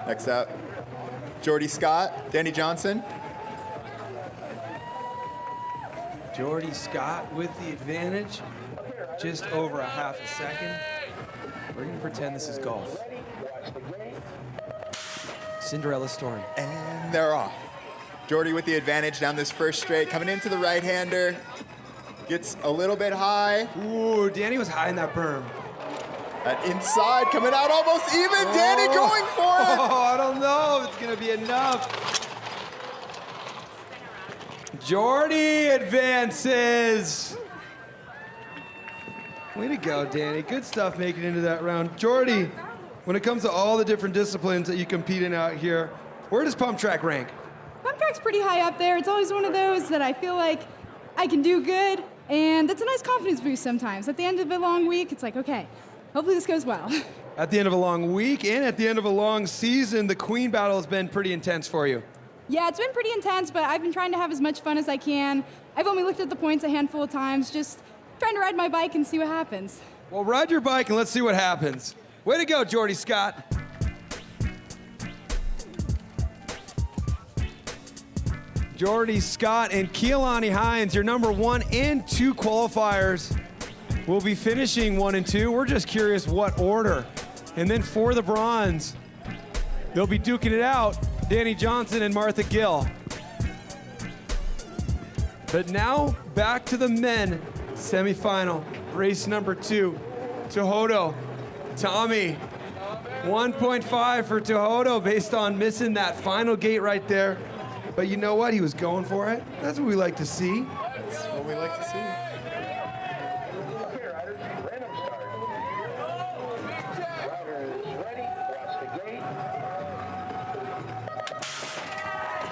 Next up, Jordy Scott, Danny Johnson. Jordy Scott with the advantage. Just over a half a second. We're going to pretend this is golf. Cinderella story. And they're off. Jordy with the advantage down this first straight, coming into the right-hander. Gets a little bit high. Ooh, Danny was high in that berm. That inside coming out almost even. Danny going for it. Oh, I don't know if it's going to be enough. Jordy advances. Way to go, Danny. Good stuff making it into that round. Jordy, when it comes to all the different disciplines that you compete in out here, where does pump track rank? Pump track's pretty high up there. It's always one of those that I feel like I can do good, and that's a nice confidence boost sometimes. At the end of a long week, it's like, okay, hopefully this goes well. At the end of a long week and at the end of a long season, the Queen battle has been pretty intense for you. Yeah, it's been pretty intense, but I've been trying to have as much fun as I can. I've only looked at the points a handful of times, just trying to ride my bike and see what happens. Well, ride your bike and let's see what happens. Way to go, Jordy Scott. Jordy Scott and Keelani Hines, your number 1 and 2 qualifiers, will be finishing 1 and 2. We're just curious what order. And then for the bronze, they'll be duking it out, Danny Johnson and Martha Gill. But now back to the men semifinal, race number 2. Tohoto, Tommy, 1.5 for Tohoto based on missing that final gate right there. But you know what? He was going for it. That's what we like to see. That's what we like to see.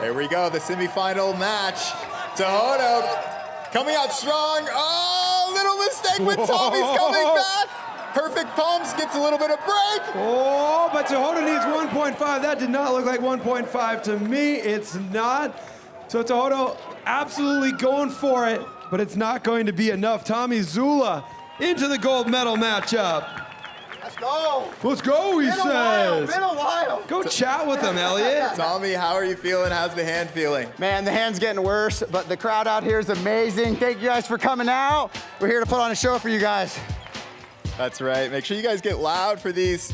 There we go, the semifinal match. Tohoto coming out strong. Oh, little mistake when Tommy's coming back. Perfect pumps, gets a little bit of break. Oh, but Tohoto needs 1.5. That did not look like 1.5 to me. It's not. So Tohoto absolutely going for it, but it's not going to be enough. Tommy Zula into the gold medal matchup. Let's go. Let's go, he says. Been a while. Go chat with him, Elliot. Tommy, how are you feeling? How's the hand feeling? Man, the hand's getting worse, but the crowd out here is amazing. Thank you guys for coming out. We're here to put on a show for you guys. That's right. Make sure you guys get loud for these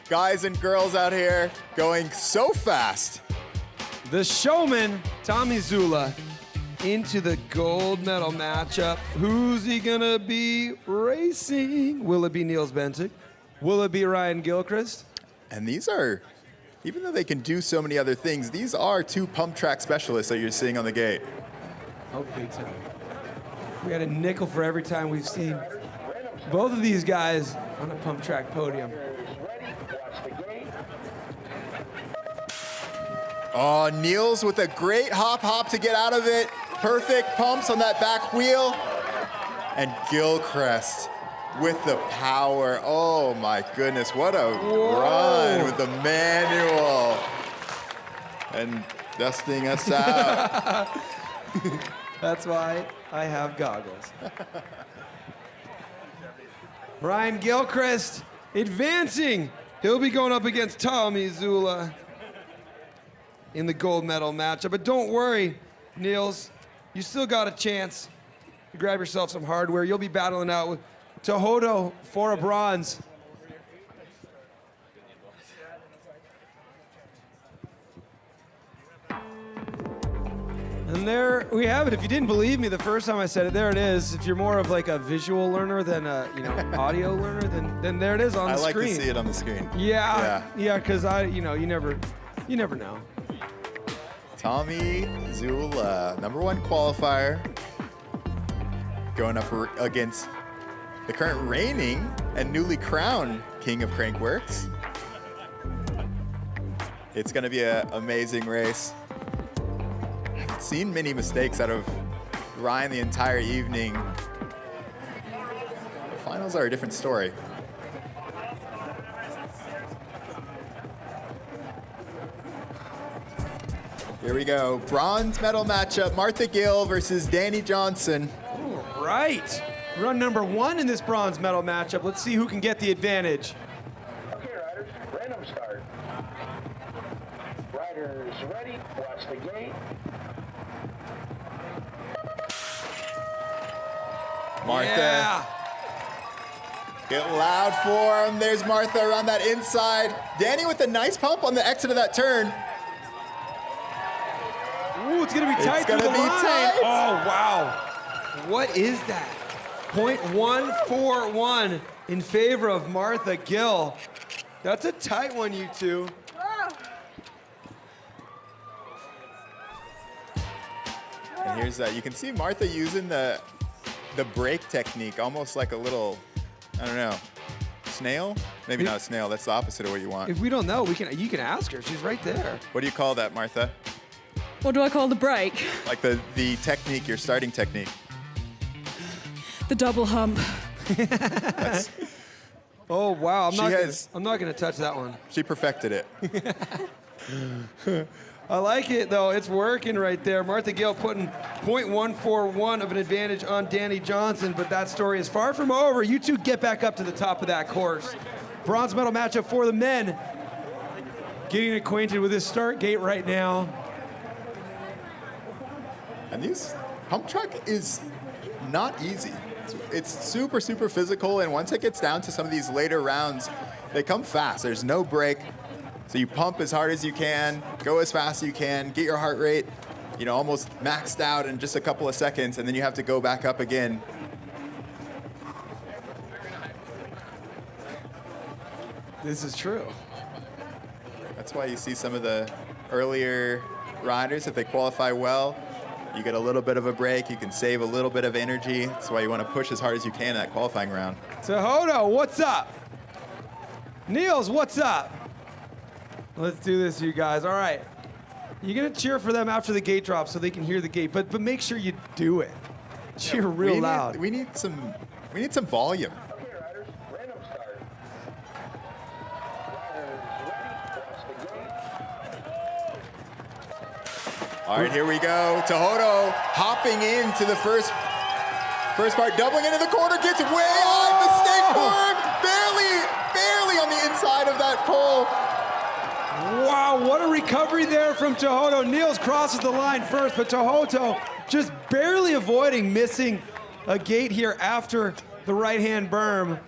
guys and girls out here going so fast. The showman, Tommy Zula, into the gold medal matchup. Who's he gonna be racing? Will it be Niels Benzik? Will it be Ryan Gilchrist? And these are, even though they can do so many other things, these are 2 pump track specialists that you're seeing on the gate. Oh, big time. We got a nickel for every time we've seen both of these guys on a pump track podium. Oh, Niels with a great hop to get out of it. Perfect pumps on that back wheel. And Gilchrist with the power. Oh my goodness, what a run with the manual. And dusting us out. That's why I have goggles. Ryan Gilchrist advancing. He'll be going up against Tommy Zula in the gold medal matchup. But don't worry, Niels, you still got a chance to grab yourself some hardware. You'll be battling out with Tohoto for a bronze. And there we have it. If you didn't believe me the first time I said it, there it is. If you're more of like a visual learner than a audio learner, then there it is on the screen. I like to see it on the screen. Yeah, because you never know. Tommy Zula, number 1 qualifier, going up against the current reigning and newly crowned king of Crankworx. It's going to be an amazing race. I've seen many mistakes out of Ryan the entire evening. The finals are a different story. Here we go. Bronze medal matchup, Martha Gill versus Danny Johnson. All right. Run number 1 in this bronze medal matchup. Let's see who can get the advantage. Okay, riders, random start. Riders ready, watch the gate. Martha. Yeah. Get loud for him. There's Martha around that inside. Danny with a nice pump on the exit of that turn. Ooh, it's gonna be tight. It's gonna be tight. Oh, wow. What is that? 0.141 in favor of Martha Gill. That's a tight one, you two. And here's that. You can see Martha using the brake technique, almost like a little I don't know. Snail? Maybe not a snail. That's the opposite of what you want. If we don't know, you can ask her. She's right there. What do you call that, Martha? What do I call the break? Like the technique, your starting technique. The double hump. That's, Oh wow! I'm not gonna touch that one. she perfected it. I like it though. It's working right there. Martha Gill putting .141 of an advantage on Danny Johnson, but that story is far from over. You two get back up to the top of that course. Bronze medal matchup for the men. Getting acquainted with this start gate right now. And this pump track is not easy. It's super, super physical, and once it gets down to some of these later rounds, they come fast. There's no break. So you pump as hard as you can, go as fast as you can, get your heart rate, almost maxed out in just a couple of seconds, and then you have to go back up again. This is true. That's why you see some of the earlier riders, if they qualify well, you get a little bit of a break, you can save a little bit of energy. That's why you want to push as hard as you can in that qualifying round. Cejudo, what's up? Niels, what's up? Let's do this, you guys. All right. You're going to cheer for them after the gate drop so they can hear the gate, but make sure you do it. Cheer real loud. We need some volume. Okay, riders, random start. Riders ready, watch the gate. All right, here we go. Cejudo hopping into the first part, doubling into the corner, gets way high, mistake form, barely on the inside of that pole. Wow, what a recovery there from Cejudo. Niels crosses the line first, but Cejudo just barely avoiding missing a gate here after the right-hand berm.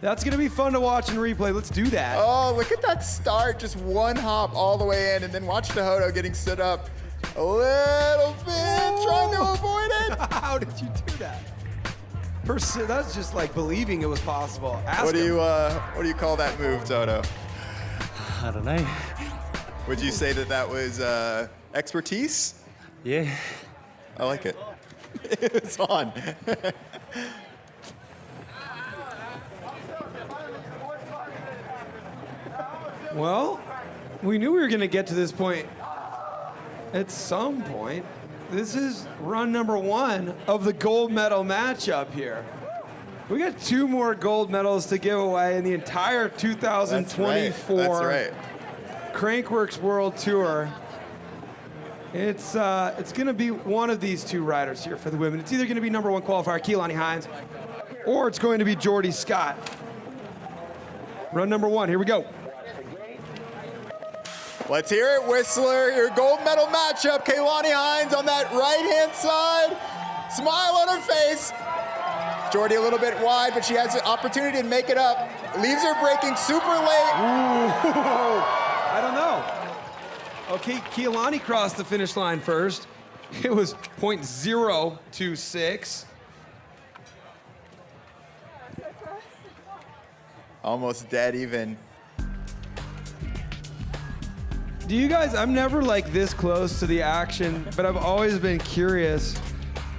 That's going to be fun to watch in replay. Let's do that. Oh, look at that start. Just one hop all the way in, and then watch Cejudo getting stood up a little bit, trying to avoid it. How did you do that? That's just like believing it was possible. Ask What do him. you call that move, Toto? I don't know. Would you say that was expertise? Yeah. I like it. It's on. Well, we knew we were going to get to this point at some point. This is run number 1 of the gold medal matchup here. We got 2 more gold medals to give away in the entire 2024 That's right. Crankworx World Tour. It's going to be one of these 2 riders here for the women. It's either going to be number 1 qualifier Keelani Hines, or it's going to be Jordy Scott. Run number 1. Here we go. Let's hear it, Whistler. Your gold medal matchup. Keilani Hines on that right-hand side. Smile on her face. Jordy a little bit wide, but she has the opportunity to make it up. Leaves her braking super late. Ooh, I don't know. Okay, Keilani crossed the finish line first. It was .026. Almost dead even. Do you guys, I'm never like this close to the action, but I've always been curious.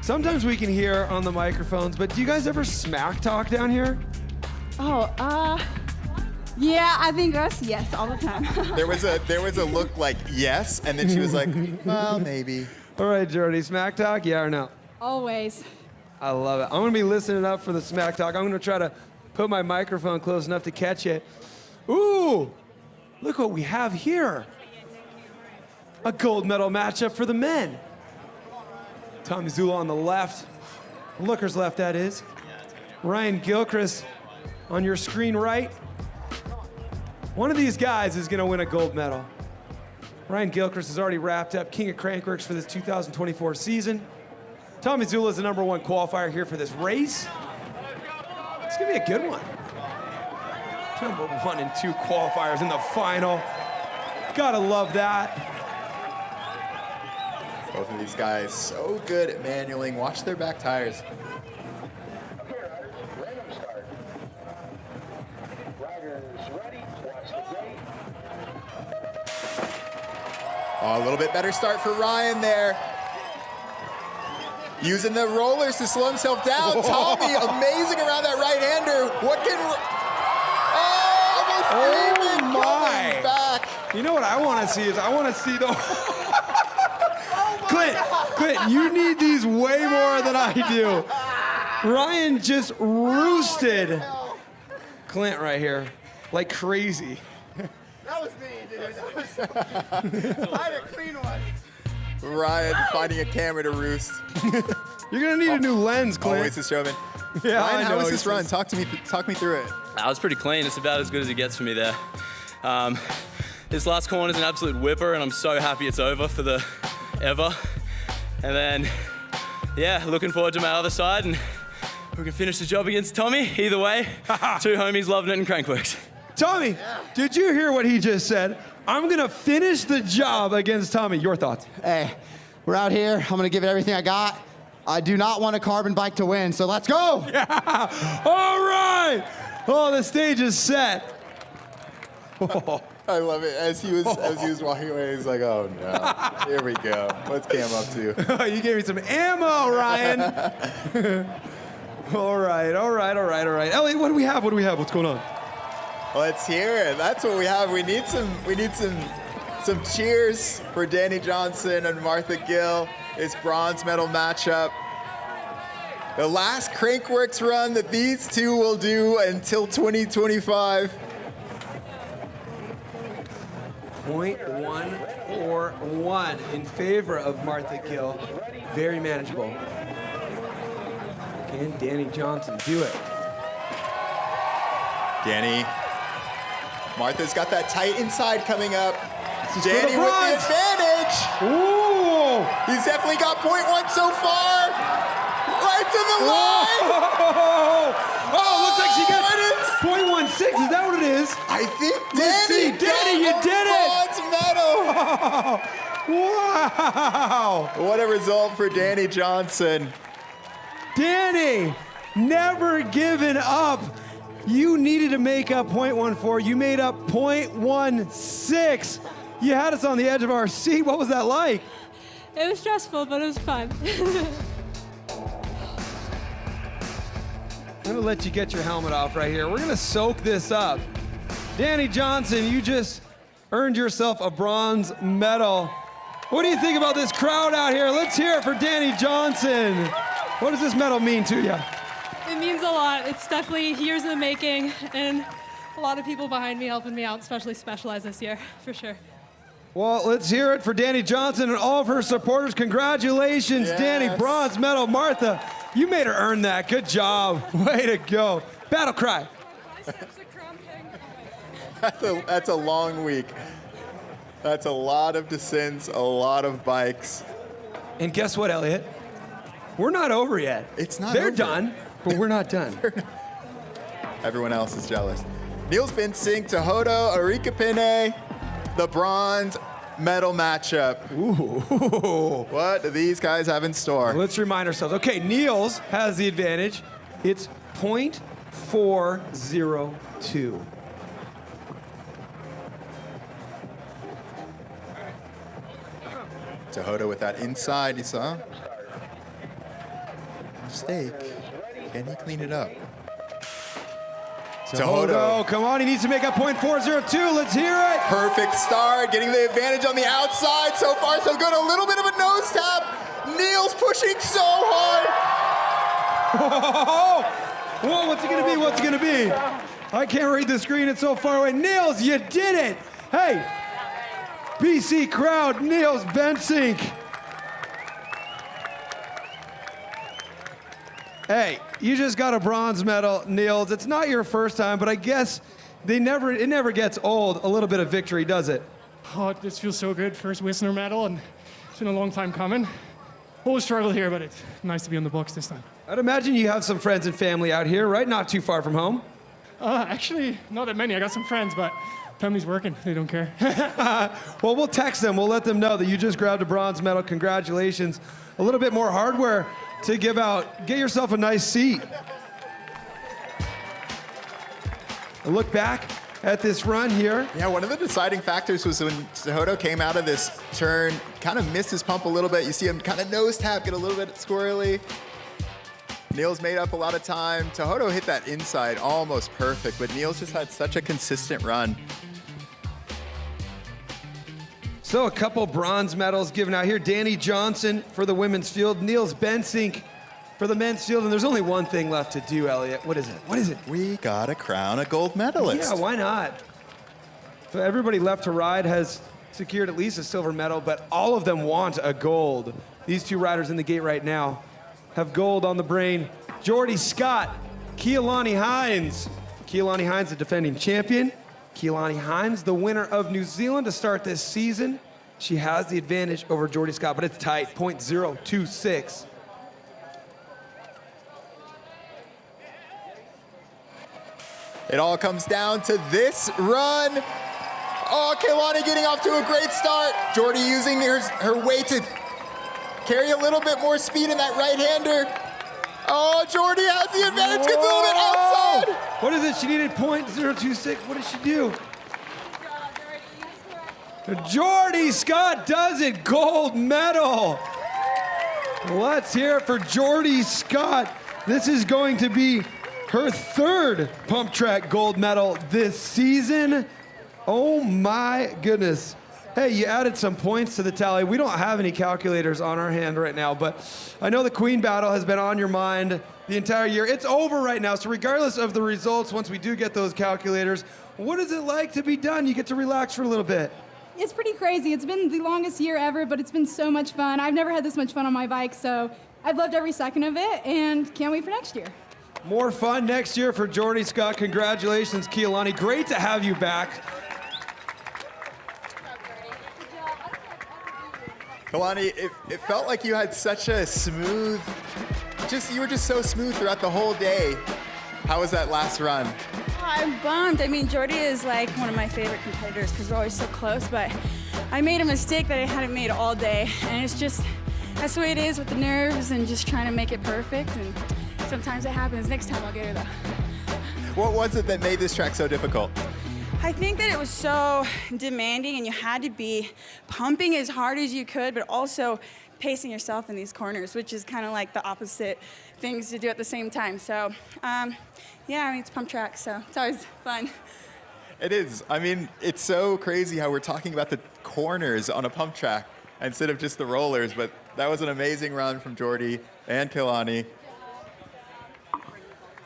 Sometimes we can hear on the microphones, but do you guys ever smack talk down here? Yeah, I think us, yes, all the time. There was a look like yes, and then she was like, well, maybe. All right, Jordy, smack talk, yeah or no? Always. I love it. I'm gonna be listening up for the smack talk. I'm gonna try to put my microphone close enough to catch it. Ooh, look what we have here. A gold medal matchup for the men. Tommy Zula on the left, Looker's left, that is. Ryan Gilchrist on your screen right. One of these guys is gonna win a gold medal. Ryan Gilchrist has already wrapped up King of Crankworx for this 2024 season. Tommy Zula is the #1 qualifier here for this race. It's gonna be a good one. #1 and 2 qualifiers in the final. Gotta love that. Both of these guys so good at manualing. Watch their back tires. Okay, riders, random start. Riders ready, watch the gate. Oh, a little bit better start for Ryan there. Using the rollers to slow himself down. Tommy, amazing around that right-hander. What can... Oh, almost even coming back. You know what I want to see is I want to see the... Clint, you need these way more than I do. Ryan just roosted Clint right here like crazy. That was me, dude. I had a clean one. Ryan finding a camera to roost. You're gonna need a new lens, Clint. Always a showman. Yeah, Ryan, I how know. was this run? Talk me through it. That was pretty clean. It's about as good as it gets for me there. This last corner is an absolute whipper, and I'm so happy it's over for the ever. And then, yeah, looking forward to my other side, and we can finish the job against Tommy. Either way, two homies loving it in Crankworx. Tommy, did you hear what he just said? I'm gonna finish the job against Tommy. Your thoughts? Hey, we're out here. I'm gonna give it everything I got. I do not want a carbon bike to win, so let's go! Yeah. All right! Oh, the stage is set. I love it. As he was walking away, he's like, "Oh no, here we go. What's Cam up to?" You gave me some ammo, Ryan. All right. Elliot, what do we have? What's going on? Let's hear it. That's what we have. We need some cheers for Danny Johnson and Martha Gill. It's bronze medal matchup. The last Crankworx run that these two will do until 2025. 0.141 in favor of Martha Gill. Very manageable. Can Danny Johnson do it? Danny. Martha's got that tight inside coming up. Danny with the advantage. Ooh! He's definitely got 0.1 so far. Right to the line. Oh, looks like she got 0.16. Is that what it is? I think Danny, you did it! Bronze Wow! medal. What a result for Danny Johnson. Danny, never given up. You needed to make up 0.14. You made up 0.16. You had us on the edge of our seat. What was that like? It was stressful, but it was fun. I'm gonna let you get your helmet off right here. We're gonna soak this up. Danny Johnson, you just earned yourself a bronze medal. What do you think about this crowd out here? Let's hear it for Danny Johnson. What does this medal mean to you? It means a lot. It's definitely years in the making, and a lot of people behind me helping me out, especially Specialized this year, for sure. Well, let's hear it for Danny Johnson and all of her supporters. Congratulations, Yes. Danny. Bronze medal. Martha, you made her earn that. Good job. Way to go. Battle cry. That's a long week. That's a lot of descents, a lot of bikes. And guess what, Elliot? We're not over yet. It's not They're over. done, but we're not done. Everyone else is jealous. Niels Vinsink, Tehodo, Arika Pine, the bronze medal matchup. Ooh. What do these guys have in store? Let's remind ourselves. Okay, Niels has the advantage. It's 0.402. Tehodo with that inside, you saw. Mistake. Can he clean it up? Tehodo, come on, he needs to make up 0.402. Let's hear it. Perfect start, getting the advantage on the outside. So far, so good. A little bit of a nose tap. Niels pushing so hard. Whoa, what's it gonna be? What's it gonna be? I can't read the screen, it's so far away. Niels, you did it. Hey, BC crowd, Niels Vinsink. Hey, you just got a bronze medal, Niels. It's not your first time, but I guess it never gets old, a little bit of victory, does it? Oh, this feels so good. First Whistler medal, and it's been a long time coming. Always struggled here, but it's nice to be on the books this time. I'd imagine you have some friends and family out here, right? Not too far from home. Actually, not that many. I got some friends, but family's working. They don't care. Well, we'll text them. We'll let them know that you just grabbed a bronze medal. Congratulations. A little bit more hardware to give out. Get yourself a nice seat. A look back at this run here. Yeah, one of the deciding factors was when Tehodo came out of this turn, kind of missed his pump a little bit. You see him kind of nose tap, get a little bit squirrely. Neil's made up a lot of time. Tohoto hit that inside almost perfect, but Neil's just had such a consistent run. So a couple bronze medals given out here. Danny Johnson for the women's field, Niels Bensink for the men's field, and there's only one thing left to do, Elliot. What is it? What is it? We gotta crown a gold medalist. Yeah, why not? So everybody left to ride has secured at least a silver medal, but all of them want a gold. These two riders in the gate right now have gold on the brain. Jordy Scott, Keilani Hines. Keilani Hines, the defending champion. Keilani Hines, the winner of New Zealand to start this season. She has the advantage over Jordy Scott, but it's tight, 0.026. It all comes down to this run. Oh, Keilani getting off to a great start. Jordy using her weight to carry a little bit more speed in that right-hander. Oh, Jordy has the advantage, gets a little bit outside. What is it? She needed 0.026. What did she do? Jordy Scott does it, gold medal. Let's hear it for Jordy Scott. This is going to be her third pump track gold medal this season. Oh my goodness. Hey, you added some points to the tally. We don't have any calculators on our hand right now, but I know the Queen battle has been on your mind the entire year. It's over right now, so regardless of the results, once we do get those calculators, what is it like to be done? You get to relax for a little bit. It's pretty crazy. It's been the longest year ever, but it's been so much fun. I've never had this much fun on my bike, so I've loved every second of it, and can't wait for next year. More fun next year for Jordy Scott. Congratulations, Keilani. Great to have you back. Keilani, it felt like you had such a smooth, you were just so smooth throughout the whole day. How was that last run? Oh, I'm bummed. I mean, Jordy is like one of my favorite competitors because we're always so close, but I made a mistake that I hadn't made all day, and it's just, that's the way it is with the nerves and just trying to make it perfect, and sometimes it happens. Next time I'll get her though. What was it that made this track so difficult? I think that it was so demanding and you had to be pumping as hard as you could, but also pacing yourself in these corners, which is kind of like the opposite things to do at the same time. So, yeah, I mean, it's pump track, so it's always fun. It is. I mean, it's so crazy how we're talking about the corners on a pump track instead of just the rollers, but that was an amazing run from Jordy and Keilani.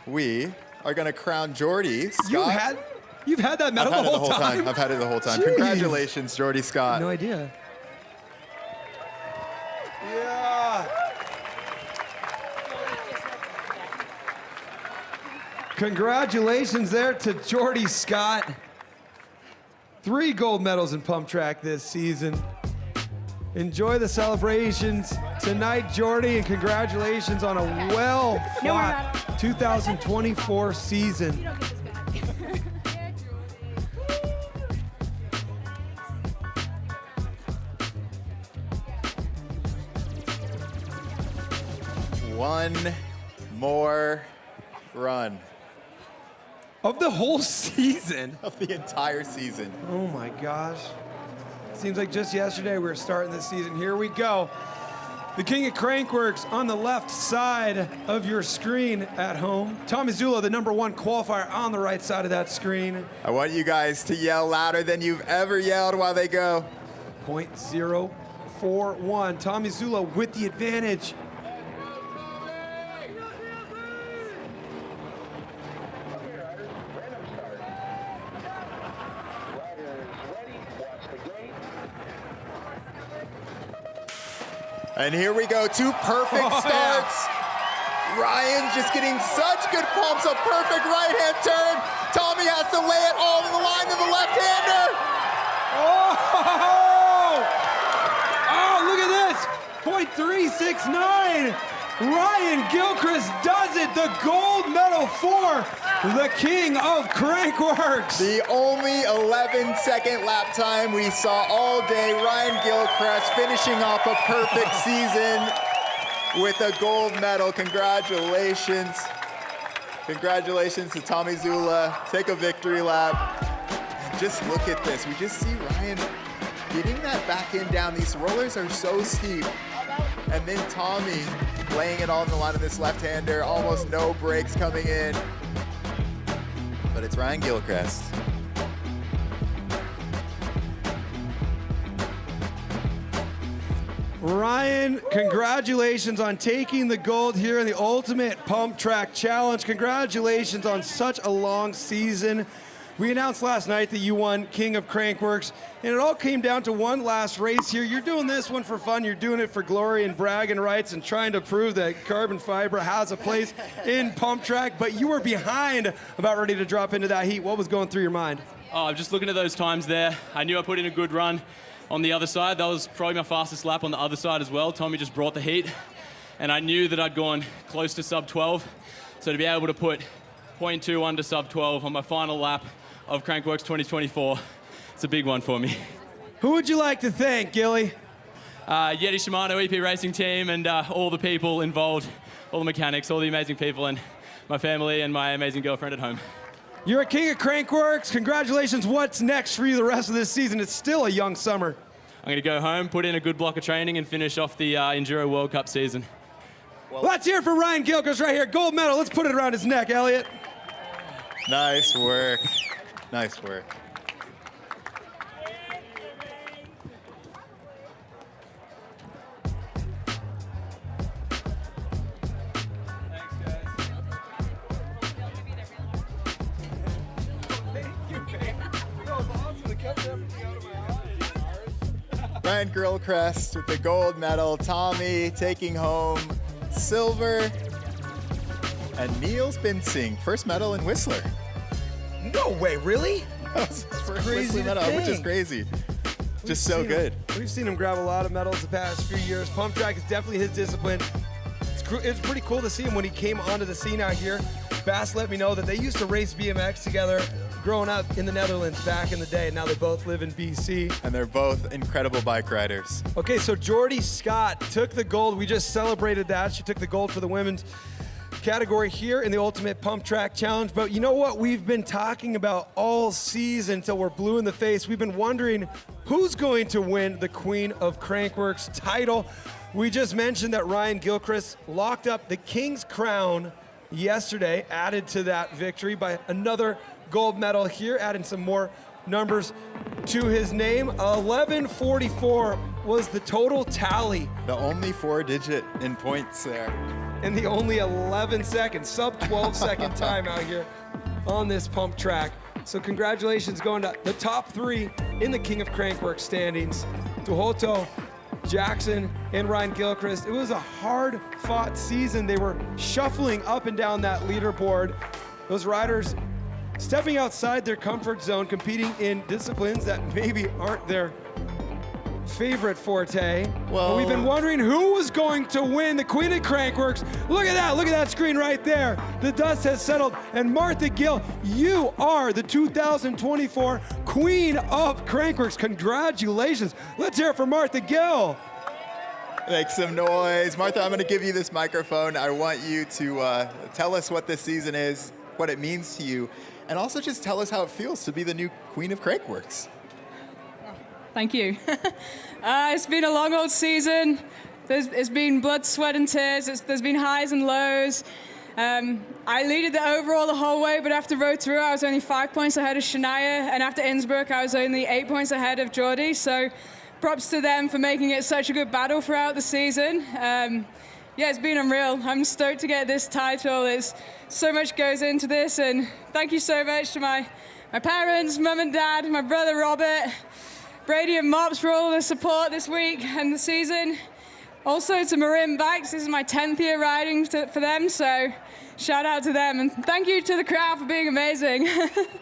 We are going to crown Jordy Scott. You've had that medal the whole time? I've had it the whole time. Jeez. Congratulations, Jordy Scott. No idea. Yeah. Congratulations there to Jordy Scott. 3 gold medals in pump track this season. Enjoy the celebrations tonight, Jordy, and congratulations on a well-fought 2024 season. One more run. Of the whole season? Of the entire season. Oh my gosh. Seems like just yesterday we were starting this season. Here we go. The king of Crankworx on the left side of your screen at home. Tommy Zula, the #1 qualifier, on the right side of that screen. I want you guys to yell louder than you've ever yelled while they go. 0.041. Tommy Zula with the advantage. And here we go, 2 perfect starts. Ryan just getting such good pumps, a perfect right-hand turn. Tommy has to lay it all to the line to the left-hander. Oh, look at this, 0.369. Ryan Gilchrist does it, the gold medal for the king of Crankworx. The only 11-second lap time we saw all day. Ryan Gilchrist finishing off a perfect season with a gold medal. Congratulations. Congratulations to Tommy Zula. Take a victory lap. Just look at this. We just see Ryan getting that back end down. These rollers are so steep. And then Tommy laying it all on the line of this left-hander. Almost no breaks coming in. But it's Ryan Gilchrist. Ryan, congratulations on taking the gold here in the Ultimate Pump Track Challenge. Congratulations on such a long season. We announced last night that you won King of Crankworx, and it all came down to one last race here. You're doing this one for fun. You're doing it for glory and bragging rights and trying to prove that carbon fiber has a place in pump track, but you were behind, about ready to drop into that heat. What was going through your mind? Oh, I'm just looking at those times there. I knew I put in a good run on the other side. That was probably my fastest lap on the other side as well. Tommy just brought the heat, and I knew that I'd gone close to sub 12. So to be able to put 0.2 under sub 12 on my final lap of Crankworx 2024, it's a big one for me. Who would you like to thank, Gilly? Yeti Shimano EP Racing Team and all the people involved, all the mechanics, all the amazing people, and my family and my amazing girlfriend at home. You're a king of Crankworx. Congratulations. What's next for you the rest of this season? It's still a young summer. I'm going to go home, put in a good block of training, and finish off the Enduro World Cup season. Let's hear it for Ryan Gilchrist right here. Gold medal. Let's put it around his neck, Elliot. Nice work. Nice work. Ryan Gilchrist with the gold medal. Tommy taking home silver. And Niels Binsing, first medal in Whistler. No way, really? That's his first crazy Whistler medal, which is crazy. Just so good. We've seen him grab a lot of medals the past few years. Pump track is definitely his discipline. It's pretty cool to see him when he came onto the scene out here. Bass let me know that they used to race BMX together growing up in the Netherlands back in the day, and now they both live in BC. And they're both incredible bike riders. Okay, so Jordy Scott took the gold. We just celebrated that. She took the gold for the women's category here in the Ultimate Pump Track Challenge. But you know what we've been talking about all season until we're blue in the face? We've been wondering who's going to win the Queen of Crankworx title. We just mentioned that Ryan Gilchrist locked up the King's Crown yesterday, added to that victory by another gold medal here, adding some more numbers to his name. 1144 was the total tally. The only 4-digit in points there. And the only 11 seconds, sub 12 second time out here on this pump track. So congratulations going to the top 3 in the King of Crankworx standings. Tuhoto, Jackson, and Ryan Gilchrist. It was a hard fought season. They were shuffling up and down that leaderboard. Those riders stepping outside their comfort zone, competing in disciplines that maybe aren't their favorite forte. Well, we've been wondering who was going to win the Queen of Crankworx. Look at that screen right there. The dust has settled, and Martha Gill, you are the 2024 Queen of Crankworx. Congratulations. Let's hear it for Martha Gill. Make some noise. Martha, I'm gonna give you this microphone. I want you to tell us what this season is, what it means to you, and also just tell us how it feels to be the new Queen of Crankworx. Thank you. It's been a long old season. It's been blood, sweat, and tears. There's been highs and lows. I leaded the overall the whole way, but after Rotorua, I was only 5 points ahead of Shania, and after Innsbruck, I was only 8 points ahead of Jordy. So props to them for making it such a good battle throughout the season. Yeah, it's been unreal. I'm stoked to get this title. So much goes into this, and thank you so much to my parents, mum and dad, my brother Robert, Brady and Mops for all the support this week and the season. Also to Marin Bikes, this is my 10th year riding for them, so shout out to them. And thank you to the crowd for being amazing.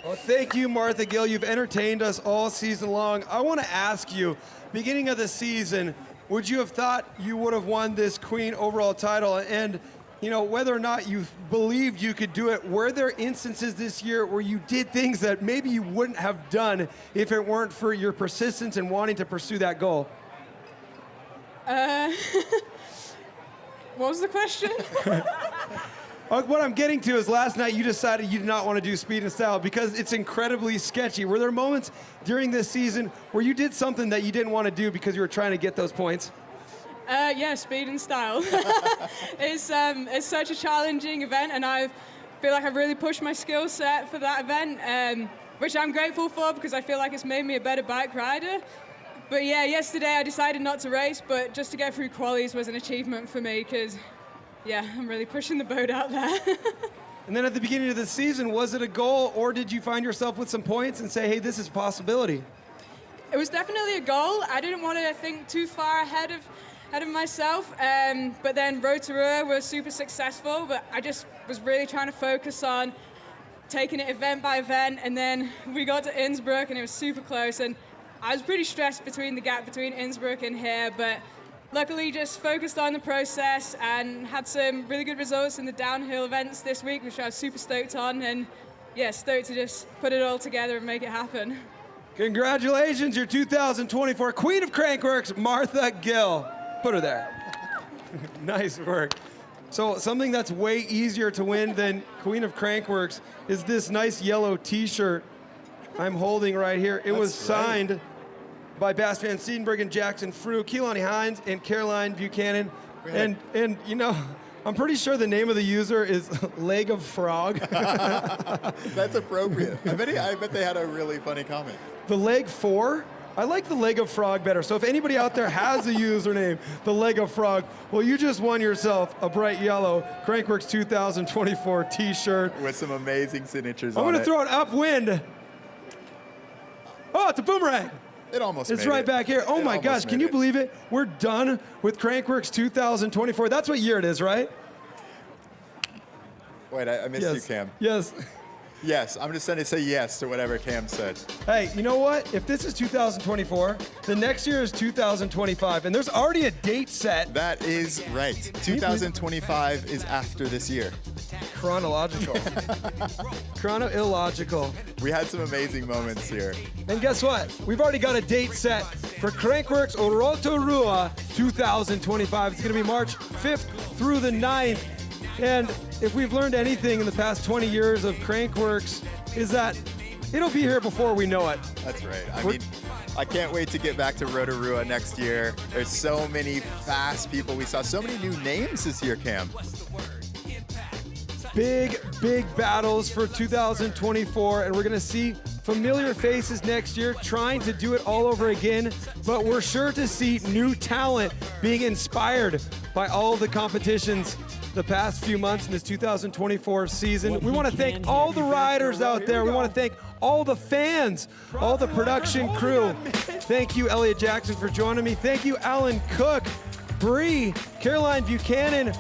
Well, thank you, Martha Gill. You've entertained us all season long. I want to ask you, beginning of the season, would you have thought you would have won this Queen overall title? And you know, whether or not you believed you could do it, were there instances this year where you did things that maybe you wouldn't have done if it weren't for your persistence and wanting to pursue that goal? What was the question? What I'm getting to is last night you decided you did not want to do speed and style because it's incredibly sketchy. Were there moments during this season where you did something that you didn't want to do because you were trying to get those points? Yeah, speed and style. It's such a challenging event, and I feel like I've really pushed my skill set for that event, which I'm grateful for because I feel like it's made me a better bike rider. But yeah, yesterday I decided not to race, but just to get through qualies was an achievement for me because, yeah, I'm really pushing the boat out there. And then at the beginning of the season, was it a goal, or did you find yourself with some points and say, hey, this is a possibility? It was definitely a goal. I didn't want to think too far ahead of myself, but then Road to Ruhr was super successful, but I just was really trying to focus on taking it event by event, and then we got to Innsbruck and it was super close, and I was pretty stressed between the gap between Innsbruck and here, but luckily just focused on the process and had some really good results in the downhill events this week, which I was super stoked on, and yeah, stoked to just put it all together and make it happen. Congratulations, your 2024 Queen of Crankworx, Martha Gill. Put her there. Nice work. So something that's way easier to win than Queen of Crankworx is this nice yellow t-shirt I'm holding right here. It was signed by Bas van Siedenberg and Jackson Frew, Keelani Hines, and Caroline Buchanan. And you know, I'm pretty sure the name of the user is Leg of Frog. That's appropriate. I bet they had a really funny comment. The Leg 4? I like the Leg of Frog better. So if anybody out there has a username, the Leg of Frog, well, you just won yourself a bright yellow Crankworx 2024 t-shirt. With some amazing signatures I'm on it. going to throw it upwind. Oh, it's a boomerang. It almost It's made right it. back here. Oh It my almost gosh, can made you it. believe it? We're done with Crankworx 2024. That's what year it is, right? Wait, I missed Yes. you, Cam. Yes. Yes, I'm just going to say yes to whatever Cam said. Hey, you know what? If this is 2024, the next year is 2025, and there's already a date set. That is right. 2025 is after this year. Chronological. Chrono-illogical. We had some amazing moments here. And guess what? We've already got a date set for Crankworx World Tour 2025. It's going to be March 5th through the 9th. And if we've learned anything in the past 20 years of Crankworx, is that it'll be here before we know it. That's right. I mean, I can't wait to get back to Rotorua next year. There's so many fast people. We saw so many new names this year, Cam. Big battles for 2024, and we're going to see familiar faces next year trying to do it all over again, but we're sure to see new talent being inspired by all of the competitions the past few months in this 2024 season. We want to thank all the riders out there. We want to thank all the fans, all the production crew. Thank you, Elliot Jackson, for joining me. Thank you, Alan Cook, Bree, Caroline Buchanan,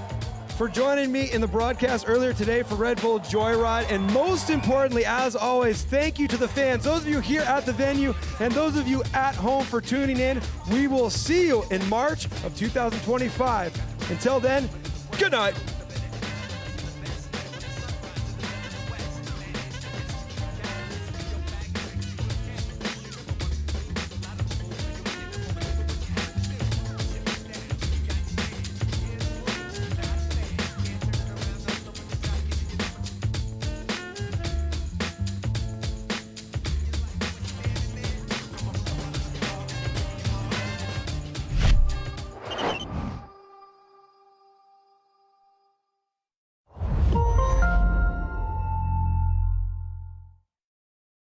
for joining me in the broadcast earlier today for Red Bull Joyride. And most importantly, as always, thank you to the fans, those of you here at the venue and those of you at home for tuning in. We will see you in March of 2025. Until then, good night.